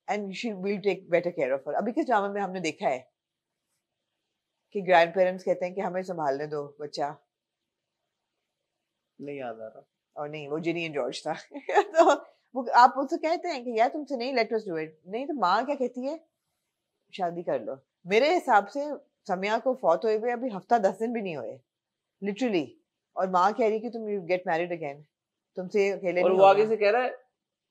and she will take better care of her. अभी किस ड्रामा में हमने देखा है कि ग्रैंड पेरेंट्स कहते हैं कि हमें संभालने दो बच्चा? नहीं याद आ रहा। और नहीं, वो जिनी एंड जॉर्ज था। तो वो आप उससे कहते हैं कि यार तुमसे नहीं, लेट अस डू इट। नहीं तो माँ क्या कहती है? शादी कर लो। मेरे हिसाब से समिया को फौत हुए हुए अभी हफ्ता 10 दिन भी नहीं हुए लिटरली, और माँ कह रही है कि तुम यू गेट मैरिड अगेन, तुमसे अकेले और वो आगे से कह रहा है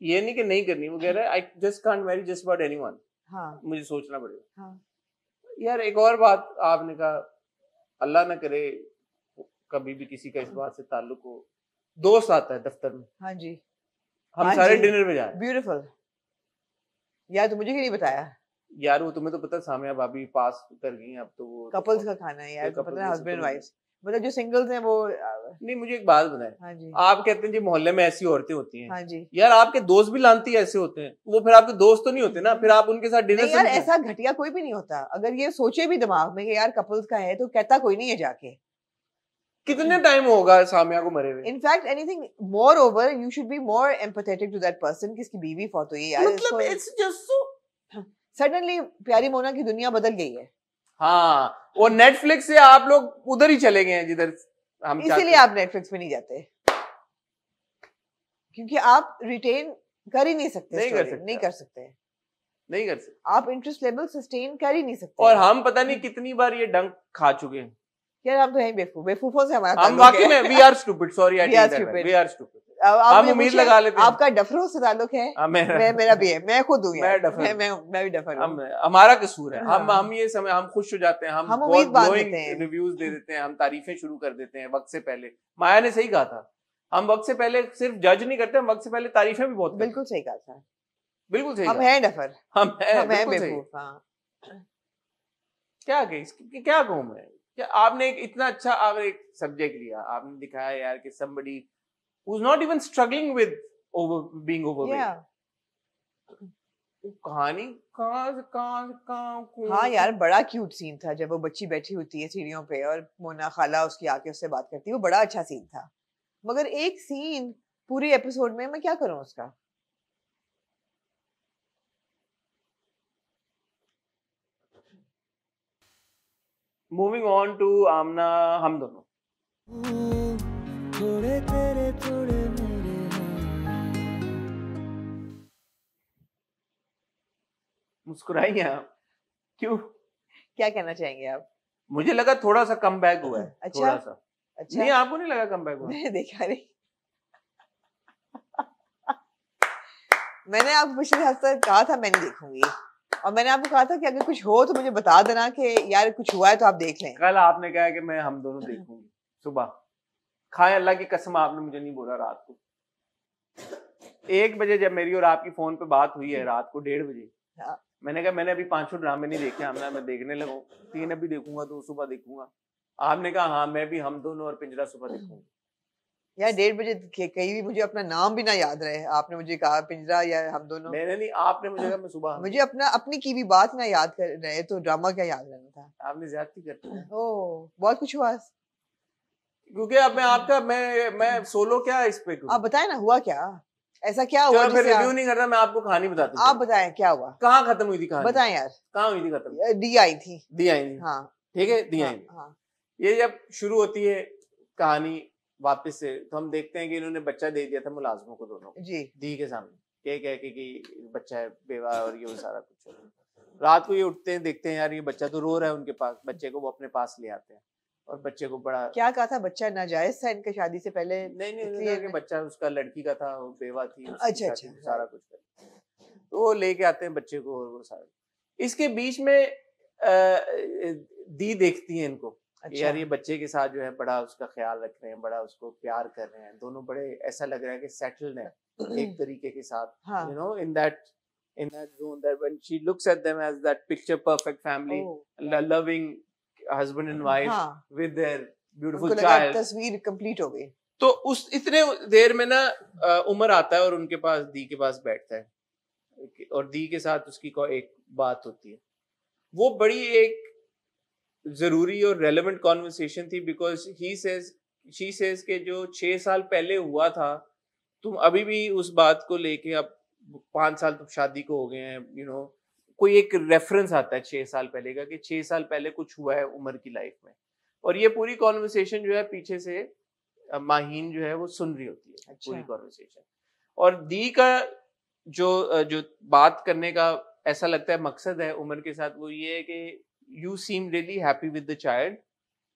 ये नहीं कि नहीं करनी, वो कह रहा है I just can't marry just about anyone. हाँ, मुझे सोचना पड़ेगा। हाँ यार एक और बात आपने कहा, अल्लाह ना करे कभी भी किसी का इस बात से ताल्लुक हो, दोस्त आता है दफ्तर में, हाँ जी, हम सारे डिनर पे जा रहे हैं। ब्यूटीफुल यार, तो मुझे क्यों नहीं बताया यार? वो तुम्हें तो पता, सामिया भाभी पास कर गई हैं अब तो। वो कपल्स का खाना है यार, पता है, हस्बैंड वाइफ, मतलब जो सिंगल्स हैं वो। नहीं, मुझे एक बात बताएं। हाँ जी। आप कहते हैं जी मोहल्ले में ऐसी औरतें होती हैं। हाँ जी। यार आपके दोस्त भी लानती ऐसे होते हैं, वो फिर आपके दोस्त तो नहीं होते ना, फिर आप उनके साथ डिनर। नहीं यार, ऐसा घटिया कोई भी नहीं होता। अगर ये सोचे भी दिमाग में कि यार कपल्स का है, तो कहता कोई नहीं है जाके। कितने टाइम होगा सामिया को मरे हुए? In fact anything moreover, you should be more empathetic to that person किसकी बीवी फौत हुई है यार। मतलब इट्स जस्ट सो सडनली प्यारी मोना की दुनिया बदल गई है। हाँ, और नेटफ्लिक्स से आप लोग उधर ही चले गए हैं जिधर हम। इसीलिए आप नेटफ्लिक्स पे नहीं जाते, क्योंकि आप रिटेन कर ही नहीं सकते। नहीं कर सकते। आप इंटरेस्ट लेवल सस्टेन कर ही नहीं सकते। और हम पता नहीं कितनी बार ये डंक खा चुके हैं यार। हम तो हैं बेवकूफों से हमारा हम वाकई में we are stupid. Sorry, we are stupid. हम उम्मीद लगा लेते हैं। आपका डफरों से ताल्लुक है। मेरा भी है, मैं खुद हूँ यार। मैं भी डफर हूँ। हमारा कसूर है। हम ये समय हम खुश हो जाते हैं, हम उम्मीद बांध देते हैं, रिव्यूज दे देते हैं, हम तारीफें शुरू कर देते हैं वक्त से पहले। माया ने सही कहा था, हम वक्त से पहले सिर्फ जज नहीं करते, हम वक्त से पहले तारीफें भी बहुत। बिल्कुल सही कहा था, बिल्कुल सही। हम हैं डफर, हम हैं बेवकूफ। क्या कहूँ मैं? क्या आपने एक इतना अच्छा अगर एक सब्जेक्ट लिया, आपने दिखाया यार कि somebody who's not even struggling with being overweight। कहानी कहाँ। हाँ यार, बड़ा क्यूट सीन था जब वो बच्ची बैठी होती है सीढ़ियों पे और मोना खाला उसकी आके उससे बात करती है। वो बड़ा अच्छा सीन था, मगर एक सीन पूरी एपिसोड में मैं क्या करूं उसका। मूविंग ऑन टू आमना हम दोनों। थोड़े तेरे थोड़े मेरे मुस्कुराइए आप, क्यों? क्या कहना चाहेंगे आप? मुझे लगा थोड़ा सा कम बैक हुआ है। अच्छा, थोड़ा सा। अच्छा। नहीं, आपको नहीं लगा कम बैक हुआ? मैंने देखा नहीं। मैंने आपको पिछले हफ्ते कहा था मैं नहीं देखूंगी, और मैंने आपको कहा था कि अगर कुछ हो तो मुझे बता देना कि यार कुछ हुआ है तो आप देख लें। कल आपने कहा कि मैं हम दोनों देखूंगी सुबह। खाए अल्लाह की कसम, आपने मुझे नहीं बोला रात को 1 बजे जब मेरी और आपकी फोन पे बात हुई है, रात को 1:30 बजे। मैंने कहा मैंने अभी 5 ड्रामे नहीं देखे हमने, मैं देखने लगा 3 अभी देखूंगा, 2 सुबह देखूंगा। आपने कहा हाँ मैं भी हम दोनों और पिंजरा सुबह देखूंगा। यार 1:30 बजे कहीं भी मुझे अपना नाम भी ना याद रहे, आपने मुझे कहा पिंजरा या हम दोनों। मैंने नहीं, आपने मुझे कहा मैं सुबह। मुझे अपनी की भी बात ना याद कर रहे तो ड्रामा क्या याद रहना था। आपने ज्यादती करते हैं। ओह, बहुत कुछ हुआ क्योंकि अब मैं आपका मैं सोलो क्या इस पे आप बताएं ना, हुआ क्या, ऐसा क्या हुआ? फिर रिव्यू नहीं करना, मैं आपको कहानी बताता हूँ। आप बताएं क्या हुआ, कहाँ खत्म हुई थी कहानी? बताएं यार, कहाँ हुई थी खत्म? दी आई थी। हाँ ठीक है, दी आई। हाँ। ये जब शुरू होती है कहानी वापस से, तो हम देखते हैं कि इन्होंने बच्चा दे दिया था मुलाजमों को दोनों जी, दी के सामने, कह के कि बच्चा है बेवा और ये वो सारा कुछ। रात को ये उठते हैं, देखते हैं यार ये बच्चा तो रो रहा है उनके पास, बच्चे को वो अपने पास ले आते हैं और बच्चे को बड़ा। क्या कहा था, बच्चा नाजायज था इनके शादी से पहले? नहीं, बच्चा उसका लड़की का था, वो बेवा थी। अच्छा, सारा कुछ तो वो लेके आते हैं बच्चे को और वो सारा। इसके बीच में दी देखती है इनको। अच्छा। यार ये बच्चे के साथ जो है बड़ा उसका ख्याल रख रहे हैं, बड़ा उसको प्यार कर रहे हैं, दोनों बड़े ऐसा लग रहा है कि सेटल्ड है एक तरीके के साथ। You know, in that zone that when she looks at them as that picture perfect family, loving husband and wife with their beautiful child, तस्वीर कंप्लीट हो गई। तो उस इतने देर में ना उमर आता है और उनके पास दी के पास बैठता है और दी के साथ उसकी एक बात होती है। वो बड़ी एक जरूरी और रेलेवेंट कॉन्वर्सेशन थी, बिकॉज शी सेज के जो 6 साल पहले हुआ था, तुम अभी भी उस बात को लेके, अब 5 साल तो शादी को हो गए हैं, यू नो, कोई एक रेफरेंस आता है 6 साल पहले का कि 6 साल पहले कुछ हुआ है उमर की लाइफ में। और ये पूरी कॉन्वर्सेशन जो है पीछे से माहीन जो है वो सुन रही होती है। अच्छा। पूरी कॉन्वर्सेशन। और दी का जो बात करने का ऐसा लगता है मकसद है उमर के साथ, वो ये है कि you seem really happy with the child,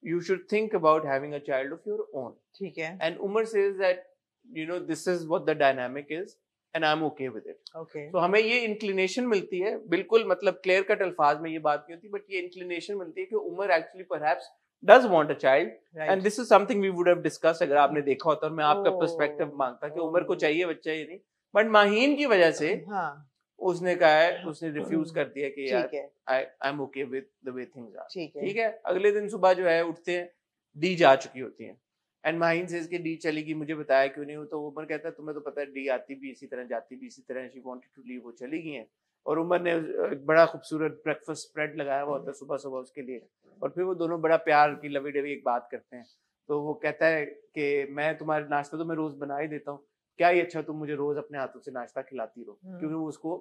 you should think about having a child of your own. ठीक है। And Umar says that, you know, this is what the dynamic is and I'm okay with it. Okay. तो हमें ये inclination मिलती है, बिल्कुल मतलब clear cut अल्फाज में ये बात नहीं होती, but ये inclination मिलती है कि Umar actually perhaps does want a child, right. And this is something we would have discussed अगर आपने देखा होता और मैं आपका perspective मांगता कि उमर को चाहिए बच्चा, ये नहीं, बट माहीन की वजह से हाँ उसने कहा है, उसने रिफ्यूज कर दिया कि यार I am okay with the way things are. ठीक है। अगले दिन सुबह जो है उठते हैं, डी जा चुकी होती है एंड माहीन से इसके डी चलेगी, मुझे बताया क्यों नहीं हो। तो उमर कहता है तुम्हें तो पता है डी आती भी इसी तरह जाती भी इसी तरह, शी वांटेड टू लीव, वो चली गई हैं। और उमर ने एक बड़ा खूबसूरत ब्रेकफास्ट स्प्रेड लगाया हुआ होता है सुबह सुबह उसके लिए, और फिर वो दोनों बड़ा प्यार की लवी डवी एक बात करते हैं। तो वो कहता है कि मैं तुम्हारे नाश्ता तो मैं रोज बना ही देता हूँ, क्या ही अच्छा तुम मुझे रोज अपने हाथों से नाश्ता खिलाती रहो, क्योंकि वो उसको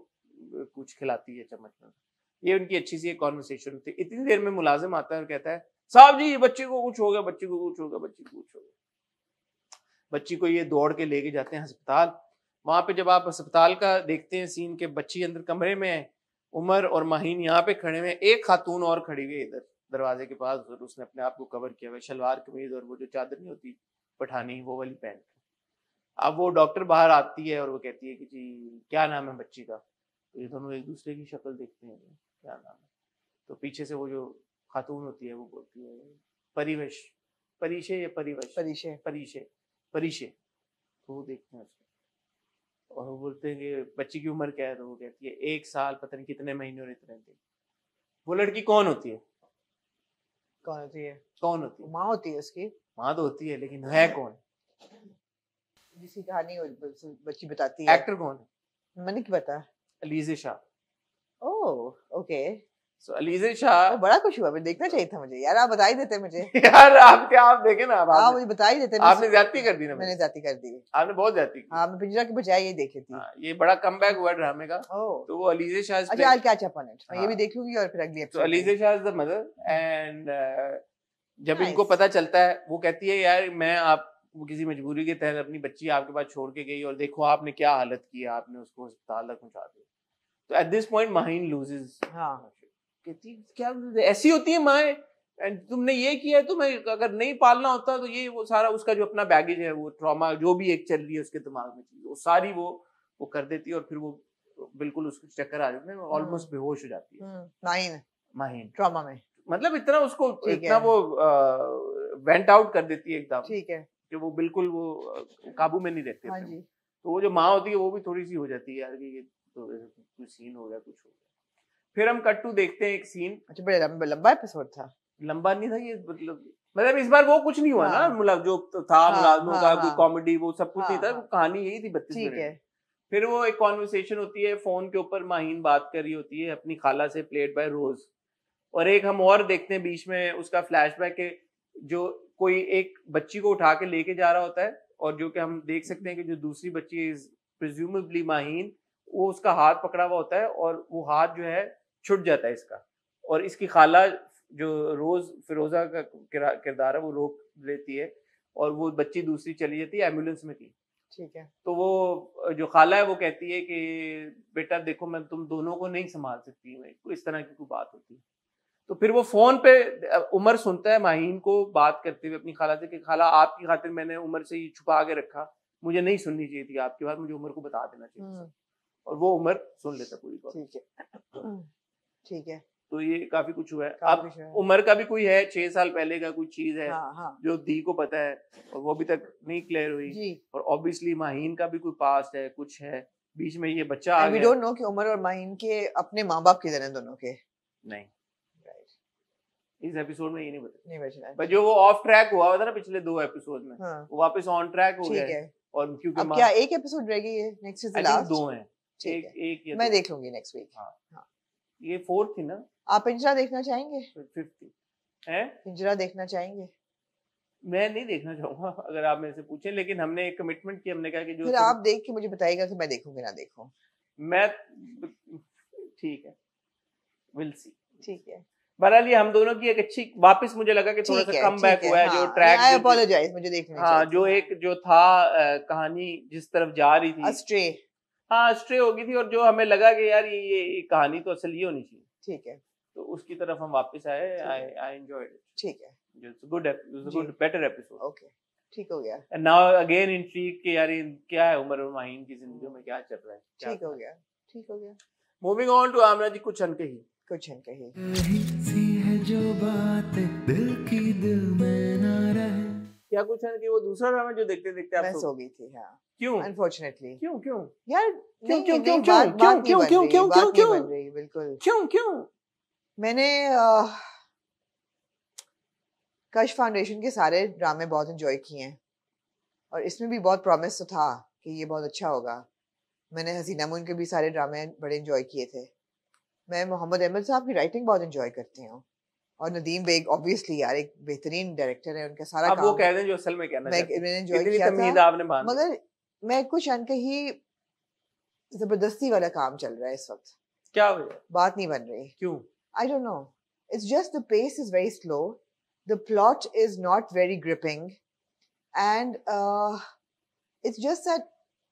कुछ खिलाती है चम्मच में। ये उनकी अच्छी सी एक कॉन्वर्सेशन थी। इतनी देर में मुलाजिम आता है और कहता है साहब जी बच्चे को कुछ हो गया, बच्चे को कुछ हो गया, बच्चे को कुछ हो गया। बच्ची को ये दौड़ के लेके जाते हैं अस्पताल। वहां पे जब आप अस्पताल का देखते हैं सीन के, बच्ची अंदर कमरे में है, उमर और माहीन यहाँ पे खड़े हुए, एक खातून और खड़ी हुई है इधर दरवाजे के पास, और उसने अपने आप को कवर किया हुआ, शलवार कमीज और वो जो चादर नहीं होती पठानी वो वाली पहन के। अब वो डॉक्टर बाहर आती है और वो कहती है कि जी क्या नाम है बच्ची का। तो ये दोनों एक दूसरे की शक्ल देखते हैं, क्या नाम है। तो पीछे से वो जो खातून होती है वो बोलती है परिवेश, परिशे या परिवेश, परिशे परिशे परिशे। तो वो देखते हैं उसको और वो बोलते हैं कि बच्ची की उम्र क्या है। तो वो कहती है 1 साल पता नहीं कितने महीने और इतने दिन। वो लड़की कौन होती है? कौन होती है? कौन होती है? माँ होती है उसकी। माँ तो होती है, लेकिन है कौन? जिसकी कहानी बच्ची बताती है। एक्टर कौन है? मैंने क्या पता। Alizeh Shah. Oh okay. So Alizeh Shah बड़ा कुछ हुआ, मैं देखना चाहिए था मुझे यार, आप बता ही देते मुझे। यार आप क्या, आप देखे ना, आप मुझे बता ही देते। आपने ज्यादती कर दी ना। मैंने ज्यादती कर दी। आपने बहुत ज्यादती की। हाँ, मैं पिंजरा की बजाय ये देख लेती। ये बड़ा कमबैक हुआ ड्रामे का। तो वो अलीज़े शाह। अच्छा I catch up on it, मैं ये भी देख लूंगी और फिर अगली एपिसोड। तो Alizeh Shah is the mother and जब इनको पता चलता है वो कहती है यार मैं आप वो किसी मजबूरी के तहत अपनी बच्ची आपके पास छोड़ के गई और देखो आपने क्या हालत की है, आपने उसको अस्पताल तक पहुंचा दिया। तो at this point Maheen loses. हाँ कहती क्या ऐसी होती है माएँ, तुमने ये किया है, तुम्हें अगर नहीं पालना होता तो ये वो सारा उसका जो अपना बैगेज है, वो ट्रॉमा जो भी एक चल रही है उसके दिमाग में चीज, वो सारी वो कर देती है और फिर वो बिल्कुल उसको चक्कर आ जाते हैं, ऑलमोस्ट बेहोश हो जाती है माहीन ट्रॉमा में। मतलब इतना उसको इतना वो वेंट आउट कर देती है एकदम। ठीक है कि वो बिल्कुल वो काबू में नहीं रहती। हाँ जी। तो वो जो माँ होती है वो भी थोड़ी सी हो जाती है यार कि ये तो कुछ सीन हो गया, कुछ हो गया। फिर हम कट टू देखते हैं एक सीन। अच्छा बड़ा लंबा एपिसोड था। लंबा नहीं था ये, मतलब इस बार वो कुछ नहीं हुआ ना, मतलब जो था मुलाजमों का कोई कॉमेडी वो सब कुछ नहीं था, कहानी यही थी 32 मिनट। फिर वो एक कॉन्वर्सेशन होती है फोन के ऊपर, माहीन बात कर रही होती है अपनी खाला से, प्लेड बाय रोज। और एक हम और देखते हैं बीच में उसका फ्लैशबैक है, जो कोई एक बच्ची को उठा के लेके जा रहा होता है और जो कि हम देख सकते हैं कि जो दूसरी बच्ची इज प्रिज्यूमेबली माहीन, वो उसका हाथ पकड़ा हुआ होता है और वो हाथ जो है छूट जाता है इसका, और इसकी खाला जो रोज फिरोजा का किरदार है वो रोक लेती है और वो बच्ची दूसरी चली जाती है, एम्बुलेंस में थी। ठीक है। तो वो जो खाला है वो कहती है कि बेटा देखो मैं तुम दोनों को नहीं संभाल सकती, मैं इस तरह की कोई बात होती है। तो फिर वो फोन पे उमर सुनता है माहीन को बात करते हुए अपनी खाला से कि खाला आपकी खातिर मैंने उमर से ये छुपा के रखा, मुझे नहीं सुननी चाहिए थी आपकी बात, मुझे उमर को बता देना चाहिए। और वो उमर सुन लेता पूरी बात। ठीक है ठीक है। तो ये काफी कुछ हुआ है। अब उमर का भी कोई है 6 साल पहले का कोई चीज है। हाँ। जो दी को पता है और वो अभी तक नहीं क्लियर हुई। और ऑब्वियसली माहीन का भी कोई पास्ट है, कुछ है बीच में, ये बच्चा आ गया। वी डोंट नो कि उमर और माहीन के अपने माँ बाप किधर हैं दोनों के। नहीं इस एपिसोड में ये नहीं बता, पर जो वो ऑफ ट्रैक हुआ था ना पिछले 2 एपिसोड में, हाँ। वो वापस ऑन ट्रैक हो गया है। और क्योंकि अब क्या एक एपिसोड रह गई है, नेक्स्ट इज द लास्ट। 2 हैं, एक मैं देख लूंगी नेक्स्ट वीक। हाँ ये 4th थी ना। आप पिंजरा देखना चाहेंगे? 5th है। पिंजरा देखना चाहेंगे? मैं नहीं देखना चाहूंगा अगर आप मेरे से पूछें, लेकिन हमने एक कमिटमेंट की, हमने कहा कि जो फिर आप देख के मुझे बताइएगा कि मैं देखूंगी ना देखूं। मैं ठीक है, विल सी। ठीक है, बहरहाल ये हम दोनों की एक अच्छी, वापस मुझे लगा कि थोड़ा सा कम बैक हुआ है। जो ट्रैक, आई अपोलोजाइज, मुझे देखना चाहिए। हाँ जो एक जो था कहानी जिस तरफ जा रही थी, अस्ट्रे। हाँ अस्ट्रे हो गई थी, और जो हमें लगा कि यार ये कहानी तो असल ये होनी चाहिए। ठीक है, तो उसकी तरफ हम वापस आए। I enjoyed it. ठीक है, it's good better episode. Okay ठीक हो गया। एंड नाउ अगेन इंट्रीग कि यार क्या है उमर और माहीन की जिंदगी में क्या चल रहा है। ठीक हो गया, ठीक हो गया। मूविंग ऑन टू आमना जी, कुछ अनकही। कुछ अनकही सी है जो बात दिल की दिल में ना रहे। क्या कुछ है कि वो दूसरा ड्रामा जो देखते देखते आप सो गई थी। हाँ क्यों? अनफॉर्चुनेटली क्यों यार क्यों क्यों क्यों क्यों क्यों क्यों क्यों क्यों बिल्कुल क्यों मैंने कश फाउंडेशन के सारे ड्रामे बहुत एंजॉय किए हैं और इसमें भी बहुत प्रॉमिस तो था कि ये बहुत अच्छा होगा। मैंने हसीना मून के भी सारे ड्रामे बड़े एंजॉय किए थे। मैं मोहम्मद अहमद साहब की राइटिंग बहुत एंजॉय करती हूँ और नदीम बेग ऑब्वियसली यार एक बेहतरीन डायरेक्टर है। उनका सारा काम वो कह दें जो असल में कहना चाहते हैं। मैंने एंजॉय किया था आपने मगर मैं कुछ अनकही जबरदस्ती वाला काम चल रहा है इस वक्त। क्या वजह? बात नहीं बन रही। क्यों? I don't know. It's just the pace is very slow. The plot is not very gripping, and it's just that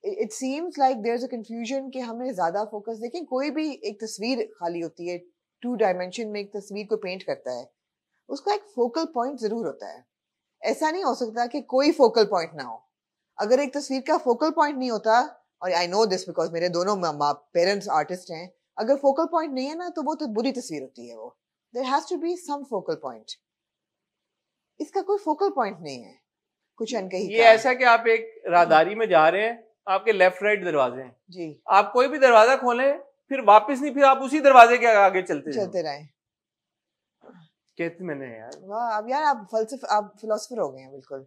it seems like there's a confusion कि हमें ज़्यादा फोकस देखें। कोई भी एक तस्वीर खाली होती है 2 डायमेंशन में एक तस्वीर को पेंट करता है उसका एक फोकल पॉइंट जरूर होता है। ऐसा नहीं हो सकता कि कोई फोकल पॉइंट ना हो। अगर एक तस्वीर का फोकल पॉइंट नहीं होता और आई नो दिस बिकॉज मेरे दोनों पेरेंट्स आर्टिस्ट हैं, अगर फोकल पॉइंट नहीं है ना तो वो तो बुरी तस्वीर होती है। वो there has to be some focal point. इसका कोई फोकल पॉइंट नहीं है कुछ अनकही ये ऐसा कि आप एक राहदारी में जा रहे हैं, आपके लेफ्ट राइट दरवाजे हैं जी, आप कोई भी दरवाजा खोलें फिर वापस नहीं, फिर आप उसी दरवाजे के आगे चलते रहें। कहते मैंने यार वाह अब यार आप फिलोसोफर हो गए हैं बिल्कुल।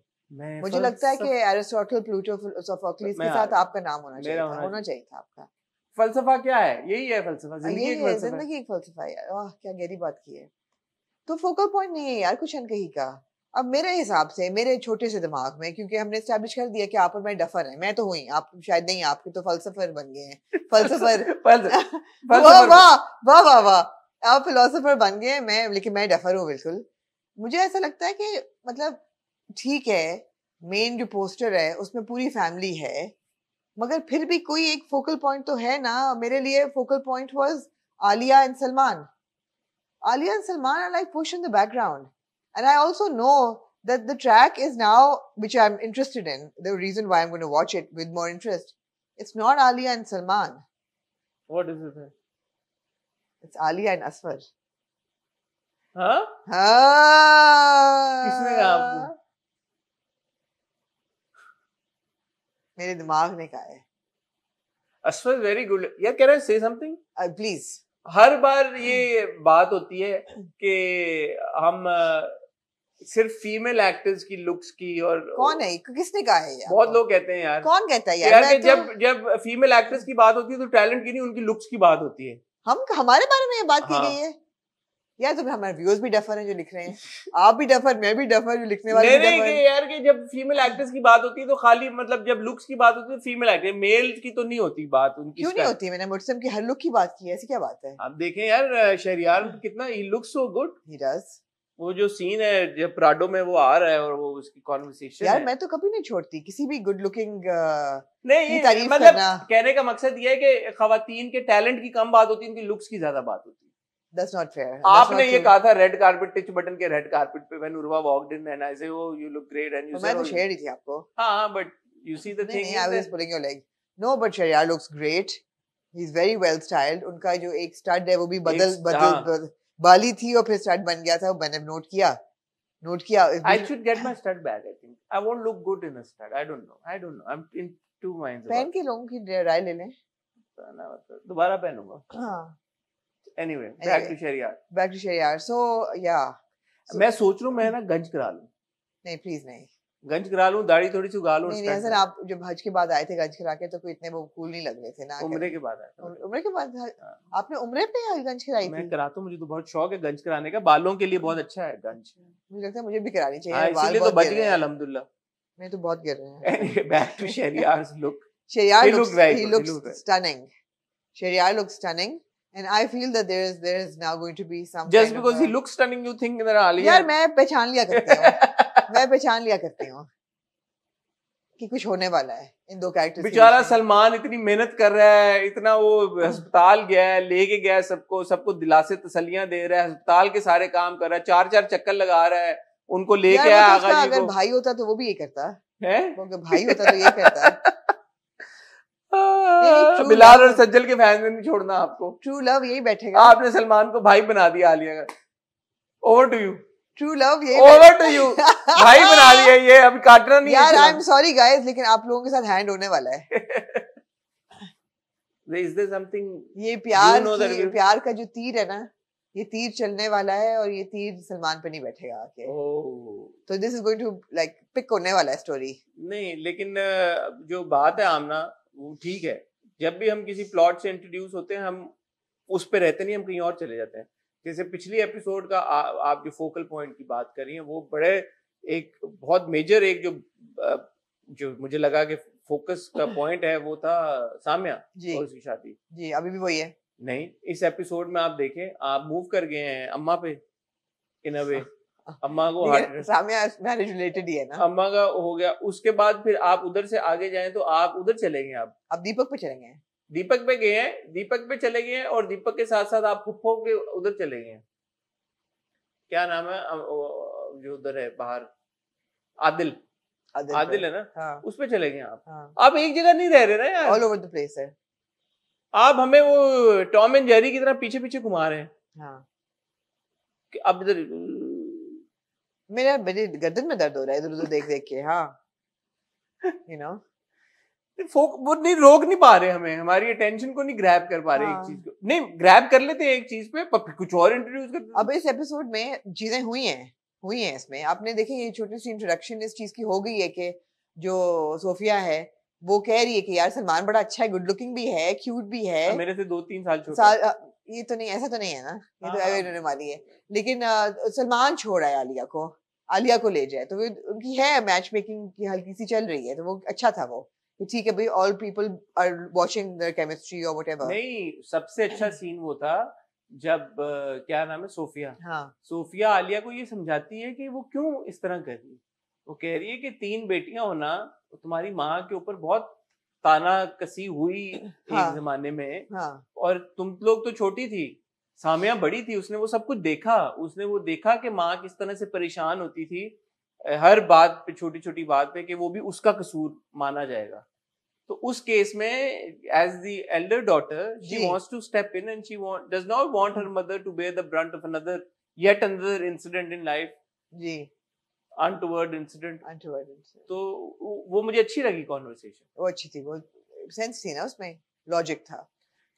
मुझे लगता है कि एरिस्टोटल प्लूटो सोफोक्लिस के साथ आपका नाम होना चाहिए था आपका। फलसफा क्या है? यही है फलसफा, जिंदगी एक फलसफा है। जिंदगी एक फलसफा है। वाह क्या गहरी बात की है। तो फोकल पॉइंट नहीं है यार कुछ अनकही का। अब मेरे हिसाब से मेरे छोटे से दिमाग में, क्योंकि हमने एस्टैब्लिश कर दिया कि आप और मैं डफर हैं, मैं तो हुई, आप शायद नहीं, आपके तो फलसफर बन गए हैं। फलसफर वाह वाह वाह वाह वाह, आप फिलोसोफर बन गए, लेकिन मैं डफर हूँ बिल्कुल। मुझे ऐसा लगता है कि मतलब ठीक है मेन जो पोस्टर है उसमें पूरी फैमिली है मगर फिर भी कोई एक फोकल पॉइंट तो है ना। मेरे लिए focal point was Alia and Salman. Alia and Salman are like pushed in the background. And I also know that the track is now, which I'm interested in, the reason why I'm going to watch it with more interest, it's not Alia and Salman. What is it? It's Alia and Asfar. हाँ? किसने कहा आपको? मेरे दिमाग ने कहा है। Asfar very good. Yeah, can I say something? Please. हर बार ये बात होती है कि हम सिर्फ फीमेल एक्टर्स की लुक्स की, और कौन है, किसने कहा है यार? बहुत लोग कहते हैं यार। कौन कहता है यार? कि जब फीमेल एक्टर्स की बात होती है तो टैलेंट की नहीं उनकी लुक्स की बात होती है। हमारे बारे में ये बात की गई है यार। तो हमारे व्यूअर्स भी डफर हैं जो लिख रहे हैं, आप भी डफर, मैं भी डफर, जो लिखने वाले भी डफर। नहीं यार कि जब फीमेल एक्टर्स की बात होती है तो खाली मतलब जब लुक्स की बात होती है फीमेल एक्टर, मेल की तो नहीं होती बात उनकी। क्यों नहीं होती? मैंने मुर्तसिम की हर लुक की बात की है, ऐसी क्या बात है? आप देखें यार शहरियार कितना he looks so good. He does. वो जो सीन है जब प्राडो में वो आ रहा है और वो उसकी कॉन्वर्सेशन यार मैं तो कभी नहीं छोड़ती किसी भी गुड लुकिंग नहीं तारीफ मतलब करना। कहने का मकसद ये है कि खवातीन के टैलेंट की कम बात होती है, उनकी लुक्स की ज्यादा बात होती है। That's not fair. आपने ये कहा था रेड कारपेट टिच बटन के रेड कारपेट पे when Urva walked in and I say oh you look great and you said मैं तो शेयर ही थी आपको। हाँ but you see the thing I was pulling your leg. No but Sharyar looks great. He's very well styled. उनका जो एक stud है वो भी बदल बाली थी और फिर स्टड बन गया था, वो मैंने नोट किया। I should get my stud back. I think I won't look good in a stud. I don't know. I'm in two minds. पहन के लोगों की राय ले लें। दोबारा पहनूंगा। हाँ। Anyway, back to Sharyar. So yeah. मैं सोच रहा हूँ मैं ना गंज करा लूँ। नहीं प्लीज नहीं। गंज करा लूँ, दाढ़ी थोड़ी सी उगा लूँ। नहीं सर, आप जब हज के बाद आए थे गंज करा के तो कोई इतने वो कूल नहीं लग रहे थे ना। उम्रे के बाद आए। उम्रे के बाद आपने उम्रे पे गंज कराई थी? मैं कराता हूँ, मुझे तो बहुत शौक है गंज कराने का, बालों के लिए बहुत अच्छा है गंज। मुझे लगता है मुझे भी करानी चाहिए। इसलिए तो बच गए अल्हम्दुलिल्लाह। मैं तो बहुत गिर रहे हैं। Back to Sharyar's look. Sharyar looks stunning. Sharyar looks stunning. And I feel that there is now going to be some. Just because he looks stunning, you think that Alia? यार मैं पहचान लिया करती हूँ कि कुछ होने वाला है इन दो कैरेक्टर्स। बेचारा सलमान इतनी मेहनत कर रहा है, इतना वो अस्पताल गया है, लेके गया है सबको दिलासे तसल्लियां दे रहा है, अस्पताल के सारे काम कर रहा है, 4 चक्कर लगा रहा है, उनको लेके आया आगा जी को। अगर भाई होता तो वो भी ये करता है, भाई होता तो ये करता। बिलाल और सज्जल के फैन में नहीं छोड़ना आपको। ट्रू लव यही बैठेगा। आपने सलमान को भाई बना दिया आलिया का। Over to you. True love ये ओवर टू यू भाई बना लिया ये अभी काटना नहीं यार आई एम सॉरी गाइस लेकिन आप लोगों के साथ हैंड होने वाला है Is there something ये प्यार का जो तीर है ना ये तीर चलने वाला है और ये तीर सलमान पे नहीं बैठेगा आके तो this is going to like pick होने वाला है स्टोरी नहीं लेकिन जो बात है आमना वो ठीक है जब भी हम किसी प्लॉट से इंट्रोड्यूस होते हैं हम उस पे रहते नहीं हम कहीं और चले जाते हैं जैसे पिछली एपिसोड का आप जो फोकल पॉइंट की बात कर रही हैं वो बड़े एक बहुत मेजर एक जो मुझे लगा कि फोकस का पॉइंट है वो था साम्या और उसकी शादी जी अभी भी वही है नहीं इस एपिसोड में आप देखें आप मूव कर गए हैं अम्मा पे इन अ वे अम्मा को साम्या मैरिज रिलेटेड ही है ना अम्मा का हो गया उसके बाद फिर आप उधर से आगे जाएं तो आप उधर चले गए आप दीपक पे चले गए दीपक पे गए हैं दीपक पे चले गए हैं और दीपक के साथ साथ आप फुफ्फो के उधर चले गए हैं क्या नाम है जो उधर है बाहर आदिल है ना हाँ। उस पे चले गए आप एक जगह नहीं रह रहे ना यार ऑल ओवर द प्लेस है आप हमें वो टॉम एंड जेरी की तरह पीछे पीछे घुमा रहे हैं हाँ। अब इधर मेरे गर्दन में दर्द हो रहा है इधर उधर देख देख के हाँ यू नो वो नहीं रोक नहीं पा रहे हमें हमारी अटेंशन को नहीं ग्रैब कर पा रहे एक चीज को नहीं ग्रैब कर लेते हैं एक चीज पे कुछ और इंट्रोड्यूस कर अब इस एपिसोड में चीजें हुई हैं इसमें आपने देखी ये छोटी सी इंट्रोडक्शन इस चीज की हो गई है कि जो सोफिया है वो कह रही है कि यार सलमान बड़ा अच्छा है गुड लुकिंग भी है क्यूट भी है मेरे से 2-3 साल छोटा ये तो नहीं ऐसा तो नहीं है ना ये तो अवे होने वाली है लेकिन सलमान छोड़ रहा है आलिया को ले जाए तो उनकी है मैच मेकिंग की हल्की सी चल रही है तो वो अच्छा था वो ठीक है भाई all people are watching their chemistry और व्हाटएवर नहीं सबसे अच्छा सीन वो था जब क्या नाम है सोफिया हाँ सोफिया आलिया को ये समझाती है कि वो क्यों इस तरह कर रही है वो कह रही है कि 3 बेटियां होना तुम्हारी माँ के ऊपर बहुत ताना कसी हुई एक जमाने में और तुम लोग तो छोटी थी सामिया बड़ी थी उसने वो सब कुछ देखा उसने वो देखा कि माँ किस तरह से परेशान होती थी हर बात पे छोटी छोटी बात पे कि वो भी उसका कसूर माना जाएगा तो उस केस में as the elder daughter she wants to step in and she does not want her mother to bear the brunt of another incident in life जी अनटुवर्ड इंसिडेंट तो वो मुझे अच्छी लगी कॉन्वर्सेशन वो अच्छी थी वो सेंस थी ना उसमें लॉजिक था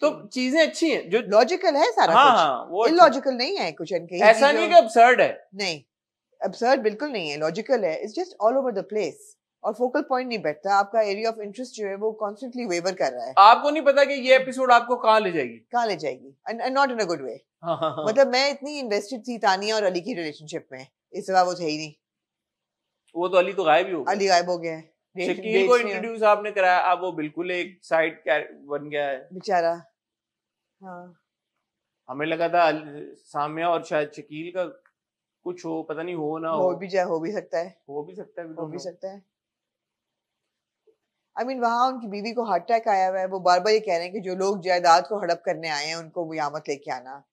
तो चीजें अच्छी हैं जो लॉजिकल है सारा कुछ वो इलॉजिकल नहीं है कुछ इनके ऐसा नहीं कि अबसर्ड है नहीं अबसर्ड बिल्कुल नहीं है लॉजिकल है it's just all over the place और फोकल पॉइंट नहीं बैठता आपका एरिया ऑफ इंटरेस्ट जो है वो कॉन्स्टेंटली वेवर कर रहा है आपको नहीं पता कि ये एपिसोड आपको कहाँ ले जाएगी and not in a good way मतलब मैं इतनी इन्वेस्टेड थी तानिया और अली की रिलेशनशिप में इस बार वो थे ही नहीं वो तो अली तो गायब ही हो गया अली गायब हो गया है शकील को इंट्रोड्यूस आपने कराया अब वो बिल्कुल एक साइड बन गया है बेचारा हाँ हमें लगा था सामिया और शायद शकील का कुछ हो पता नहीं हो ना हो भी जाए हो भी सकता है I mean, वहाँ उनकी बीवी को हार्ट अटैक आया हुआ है वो बार बार ये कह रहे हैं कि जो लोग जायदाद को हड़प करने आए हैं उनको यहाँ मत लेके आना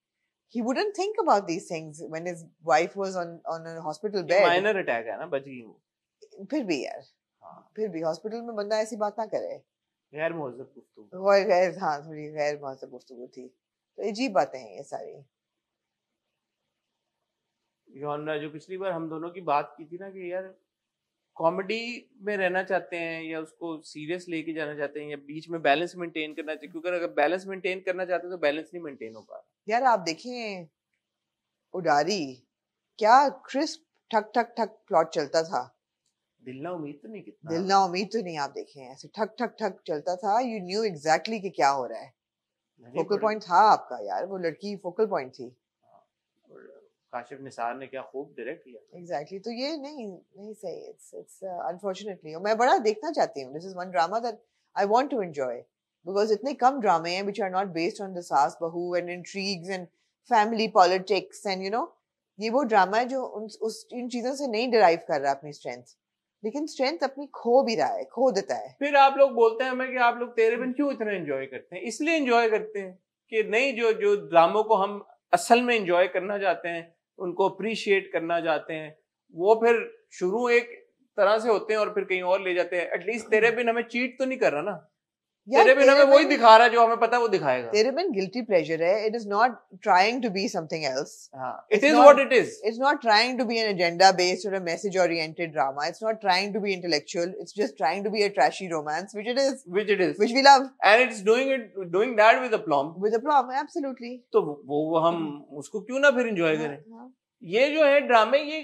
he wouldn't think about these things when his wife was on a hospital bed minor attack है ना बची वो फिर भी यार फिर भी हॉस्पिटल में बंदा ऐसी बात ना करे गैर मुहज़्ज़ब गुफ्तगू थोड़ी गैर मुहज़्ज़ब गुफ्तगू थी तो अजीब बातें हैं ये सारी जॉनरा जो पिछली बार हम दोनों की बात की थी ना कि यार कॉमेडी में रहना चाहते हैं या उसको सीरियस लेके जाना चाहते हैं या बीच में बैलेंस मेंटेन करना चाहिए क्योंकि अगर बैलेंस मेंटेन करना चाहते हैं तो बैलेंस नहीं मेंटेन हो पा रहा यार आप देखें उडारी क्या क्रिस्प ठक ठक ठक प्लॉट चलता था दिल ना उम्मीद तो नहीं आप देखें ऐसे ठक ठक ठक चलता था यू न्यू एग्जैक्टली कि क्या हो रहा है फोकल पॉइंट था आपका यार वो लड़की फोकल पॉइंट थी काशिफ निसार ने क्या खूब डायरेक्ट किया एग्जैक्टली तो ये नहीं सही इट्स अनफॉर्चुनेटली मैं बड़ा देखना चाहती हूँ this is one drama that I want to enjoy because इतने कम ड्रामे हैं which are not based on the saas bahu and intrigues and family politics and you know ये वो ड्रामा है जो इन चीजों से नहीं डिराइव कर रहा अपनी स्ट्रेंथ लेकिन स्ट्रेंथ अपनी खो भी रहा है खो देता है फिर आप लोग बोलते हैं हमें कि आप लोग तेरे बिन क्यों इतना एंजॉय करते हैं इसलिए एंजॉय करते हैं कि नहीं जो ड्रामों को हम असल में एंजॉय करना चाहते हैं उनको अप्रिशिएट करना चाहते हैं वो फिर शुरू एक तरह से होते हैं और फिर कहीं और ले जाते हैं एटलीस्ट तेरे बिन हमें चीट तो नहीं कर रहा ना तेरे बिन हमें वही दिखा रहा है जो हमें पता है वो दिखाएगा. तेरे बिन guilty pleasure है. It is not trying to be something else. It is what it is. It's not trying to be an agenda based or a message oriented drama. It's not trying to be intellectual. It's just trying to be a trashy romance, which it is. Which we love. And it's doing that with aplomb. With aplomb, absolutely. तो वो हम उसको क्यों ना फिर enjoy करें. ये जो है ड्रामे, ये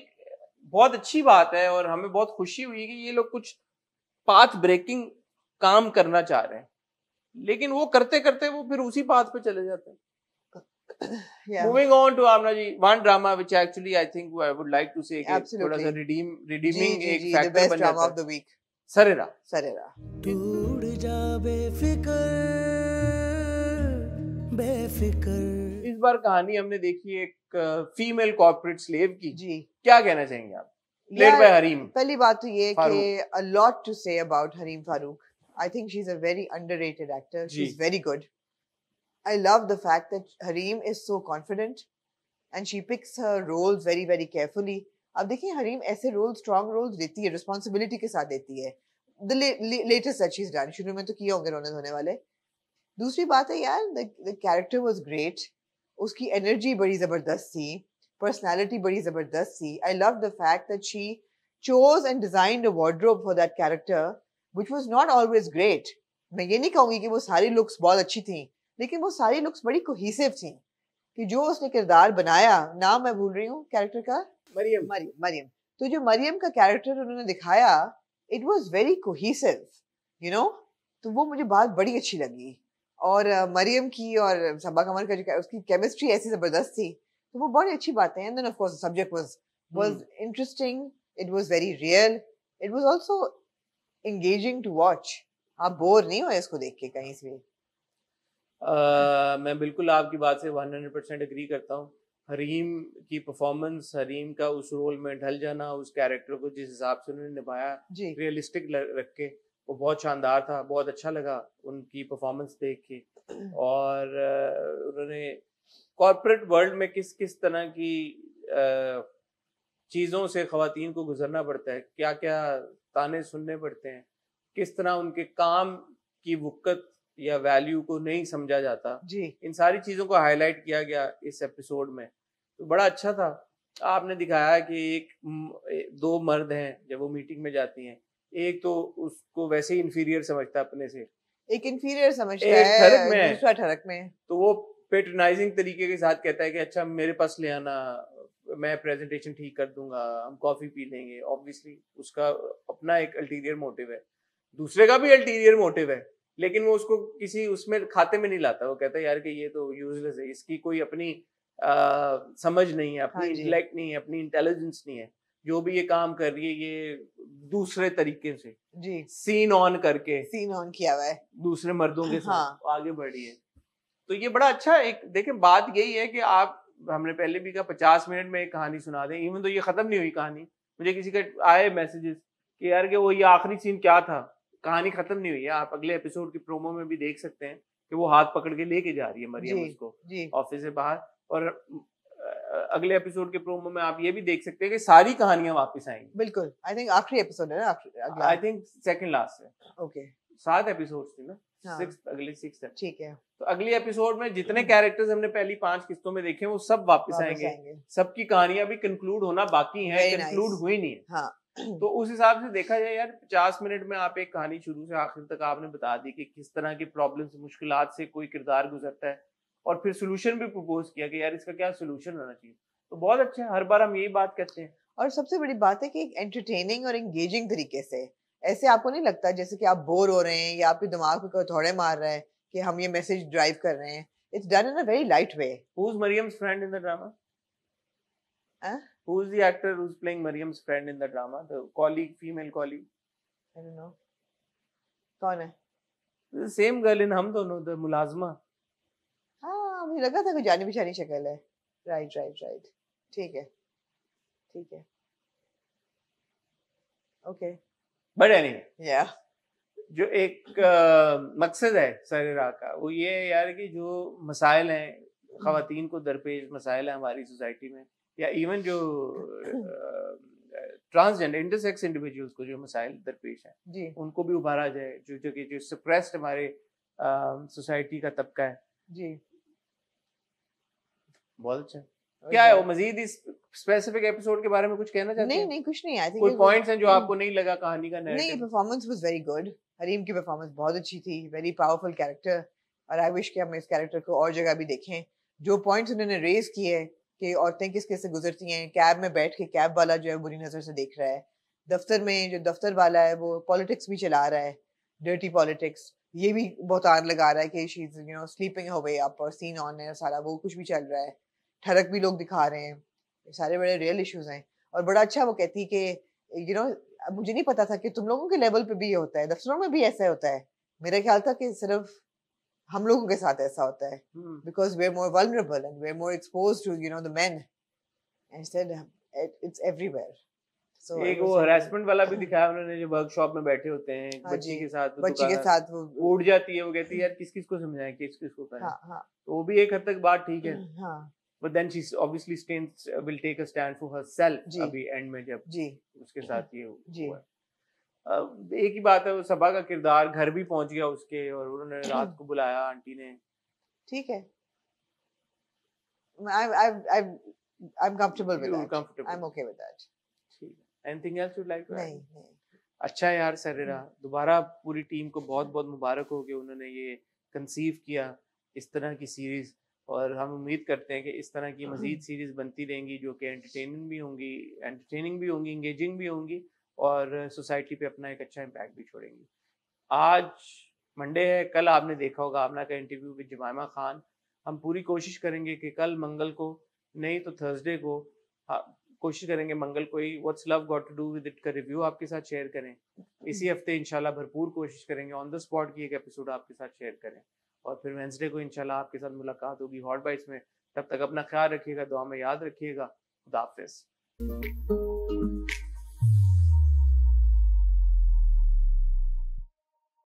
बहुत अच्छी बात है और हमें बहुत खुशी हुई कि ये लोग कुछ पाथ ब्रेकिंग काम करना चाह रहे हैं, लेकिन वो करते करते वो फिर उसी पाथ पे चले जाते हैं. Moving on to Amna ji, one drama which actually I think I would like to say थोड़ा सा redeeming एक factor the best drama of the week. सरेरा. टूट जा बेफिकर. इस बार कहानी हमने देखी एक फीमेल कॉर्पोरेट स्लेव की. जी, क्या कहना चाहेंगे आप? Played by Hareem. पहली बात तो ये कि a lot to say about Hareem Farooq. I think she's a very underrated actor. She's very good. I love the fact that Hareem is so confident and she picks her roles very, very carefully. अब देखिए Hareem ऐसे roles, strong roles देती है, responsibility के साथ देती है. The latest that she's done, शुरू में तो किए होंगे रोने धोने वाले. दूसरी बात है यार, the character was great. उसकी energy बड़ी जबरदस्त थी, personality बड़ी जबरदस्त थी. I love the fact that she chose and designed a wardrobe for that character, which was not always great. मैं ये नहीं कहूँगी कि वो सारी looks बहुत अच्छी थी, लेकिन वो सारी looks बड़ी cohesive थी. कि जो उसने किरदार बनाया, नाम मैं भूल रही हूँ कैरेक्टर का, मरियम. तो जो मरियम का कैरेक्टर उन्होंने दिखाया, it was very cohesive, you know. तो वो मुझे बात बड़ी अच्छी लगी. और मरियम की और सबा कमर का जो उसकी केमिस्ट्री ऐसी जबरदस्त थी, तो वो बड़ी अच्छी बात है. And then of course the subject was interesting. It was very real. It was also engaging to watch. आप बोर नहीं हुए इसको देख के कहीं से? मैं बिल्कुल आपकी बात से 100% एग्री करता हूँ. हरीम की परफॉर्मेंस, हरीम का उस रोल में ढल जाना, उस कैरेक्टर को जिस हिसाब से उन्होंने निभाया, रियलिस्टिक रख के, वो बहुत शानदार था. बहुत अच्छा लगा उनकी परफॉर्मेंस देख के. और उन्होंने कॉर्पोरेट वर्ल्ड में किस तरह की चीज़ों से ख़वातीन को गुजरना पड़ता है, क्या क्या ताने सुनने पड़ते हैं, किस तरह उनके काम की वक़्त या वैल्यू को नहीं समझा जाता जी. इन सारी चीज़ों को हाईलाइट किया गया इस एपिसोड में. तो बड़ा अच्छा था. आपने दिखाया कि दो मर्द हैं, जब वो मीटिंग में जाती हैं, एक तो उसको वैसे ही इन्फीरियर समझता है अपने से, एक इन्फीरियर समझता है, दूसरा ठरक में. तो वो पेट्रोनाइजिंग तरीके के साथ कहता है कि अच्छा मेरे पास ले आना, मैं प्रेजेंटेशन ठीक कर दूंगा, हम कॉफी पी लेंगे. ऑब्वियसली उसका अपना एक अल्टीरियर मोटिव है, दूसरे का भी अल्टीरियर मोटिव है, लेकिन वो उसको किसी उसमें खाते में नहीं लाता. वो कहता है यार कि ये तो यूजलेस है, इसकी कोई अपनी समझ नहीं है, अपनी इंटेलेक्ट नहीं है, अपनी इंटेलिजेंस नहीं है. जो भी ये काम कर रही है ये दूसरे तरीके से जी सीन ऑन किया हुआ है, दूसरे मर्दों के साथ आगे बढ़ी है. तो ये बड़ा अच्छा एक देखें, बात यही है कि आप, हमने पहले भी कहा 50 मिनट में एक कहानी सुना दें. इवन तो ये खत्म नहीं हुई कहानी, मुझे किसी का आए मैसेजेस कि यार कि वो ये आखिरी सीन क्या था, कहानी खत्म नहीं हुई है. आप अगले एपिसोड की प्रोमो में भी देख सकते हैं कि वो हाथ पकड़ के लेके जा रही है मरियम उसको ऑफिस से बाहर. और अगले एपिसोड के प्रोमो में आप ये भी देख सकते हैं कि सारी कहानियां वापस आएंगी. बिल्कुल. आई थिंक आखिरी एपिसोड है ना, आई थिंक सेकंड लास्ट है. ओके, 7 एपिसोड्स थे ना, 6 अगले 6 है. ठीक है. तो अगली एपिसोड में जितने कैरेक्टर्स हमने पहली 5 किस्तों में देखे वो सब वापस आएंगे. सबकी कहानियां भी कंक्लूड होना बाकी है, कंक्लूड हुई नहीं है. हाँ. तो उस हिसाब से देखा जाए यार, 50 मिनट में आप एक कहानी शुरू से आखिर तक आपने बता दी कि किस तरह की प्रॉब्लम्स, मुश्किलात से कोई किरदार गुजरता है, और फिर सोल्यूशन भी प्रपोज किया कि यार इसका क्या सोल्यूशन होना चाहिए. तो बहुत अच्छा है, हर बार हम यही बात कहते हैं. और सबसे बड़ी बात है कि एक एंटरटेनिंग और एंगेजिंग तरीके से, ऐसे आपको नहीं लगता जैसे कि आप बोर हो रहे हैं या आपके दिमाग पे थोड़े मार रहे हैं कि हम ये मैसेज ड्राइव कर रहे हैं. It's done in a very light way. Who is Mariam's friend in the drama? Who is the actor who's playing Mariam's friend in the drama? The colleague, female colleague. I don't know. कौन है? The same girl in हम दोनों, the मुलाजमा. हाँ, मुझे लगा था कोई जानी पहचानी शक्ल है. Right. ठीक है. Okay. But anyway. Yeah. जो एक मकसद है सरेरा का, वो ये है यार कि जो मसाइल हैं, ख़वातीन को दरपेश मसाइल हैं हमारी सोसाइटी में, या इवन जो ट्रांसजेंडर इंटरसेक्स इंडिविजुअल्स को जो मसाइल दरपेश हैं, जी, उनको भी उभारा जाए. जो सप्रेस्ड हमारे सोसाइटी का तबका है जी। बहुत अच्छा। क्या है वो मजीद इस स्पेसिफिक एपिसोड के बारे में कुछ कहना चाहते हैं? नहीं कुछ नहीं, आई थिंक कोई पॉइंट्स हैं जो आपको नहीं लगा कहानी का नैरेटिव? नहीं, performance was very good. Hareem की परफॉर्मेंस बहुत अच्छी थी, वेरी पावरफुल कैरेक्टर, और आई विश कि हम इस कैरेक्टर को और जगह भी देखें। जो पॉइंट्स उन्होंने रेज किए कि औरतें किस किस से गुजरती हैं, कैब में बैठ के कैब वाला जो है बुरी नजर से देख रहा है, दफ्तर में जो दफ्तर वाला है वो पॉलिटिक्स भी चला रहा है, डर्टी पॉलिटिक्स, ये भी बहुत आग लगा रहा है कि she is sleeping her way up, और सीन ऑन है सारा, वो कुछ भी चल रहा है, ठरक भी लोग दिखा रहे हैं, सारे बड़े रियल इश्यूज हैं। और बड़ा अच्छा वो कहती कि मुझे नहीं पता था कि तुम लोगों के लेवल पे भी ये होता है, दफ्तरों में भी ऐसा होता है। मेरा ख्याल था कि सिर्फ हम लोगों के साथ ऐसा होता है, because we're more vulnerable and we're more exposed to the men. Instead it's everywhere. So एक वो harassment वाला भी दिखाया उन्होंने, जो वर्कशॉप में बैठे होते हैं बच्ची के साथ वो उड़ जाती है, वो कहती है यार किस किस को समझाएं, किस किस को करें। तो वो भी एक हद तक बात ठीक है, but then she obviously will take a stand for herself अभी एंड में जब उसके साथ ये हुआ। एक ही बात है, वो सबा का किरदार घर भी पहुंच गया उसके, और उन्होंने रात को बुलाया आंटी ने। ठीक है, I'm comfortable with that. I'm okay with that. ठीक है, anything else you'd like to add? नहीं। अच्छा यार सरेरा, दोबारा पूरी टीम को बहुत बहुत मुबारक हो कि उन्होंने ये कंसीव किया इस तरह की सीरीज, और हम उम्मीद करते हैं कि इस तरह की मजीद सीरीज बनती रहेंगी जो कि एंटरटेनिंग भी होंगी, इंगेजिंग भी होंगी, और सोसाइटी पे अपना एक अच्छा इम्पैक्ट भी छोड़ेंगी। आज मंडे है, कल आपने देखा होगा आमना का इंटरव्यू विद जमाइमा खान। हम पूरी कोशिश करेंगे कि कल मंगल को, नहीं तो थर्सडे को, कोशिश करेंगे मंगल को ही what's love got to do with it का रिव्यू आपके साथ शेयर करें। इसी हफ्ते इंशाल्लाह भरपूर कोशिश करेंगे ऑन द स्पॉट की एक एपिसोड आपके साथ शेयर करें, और फिर वेडनेसडे को इंशाल्लाह आपके साथ मुलाकात होगी हॉट बाइट्स में। तब तक अपना ख्याल रखिएगा, दुआ में याद रखिएगा। खुदा हाफिज़।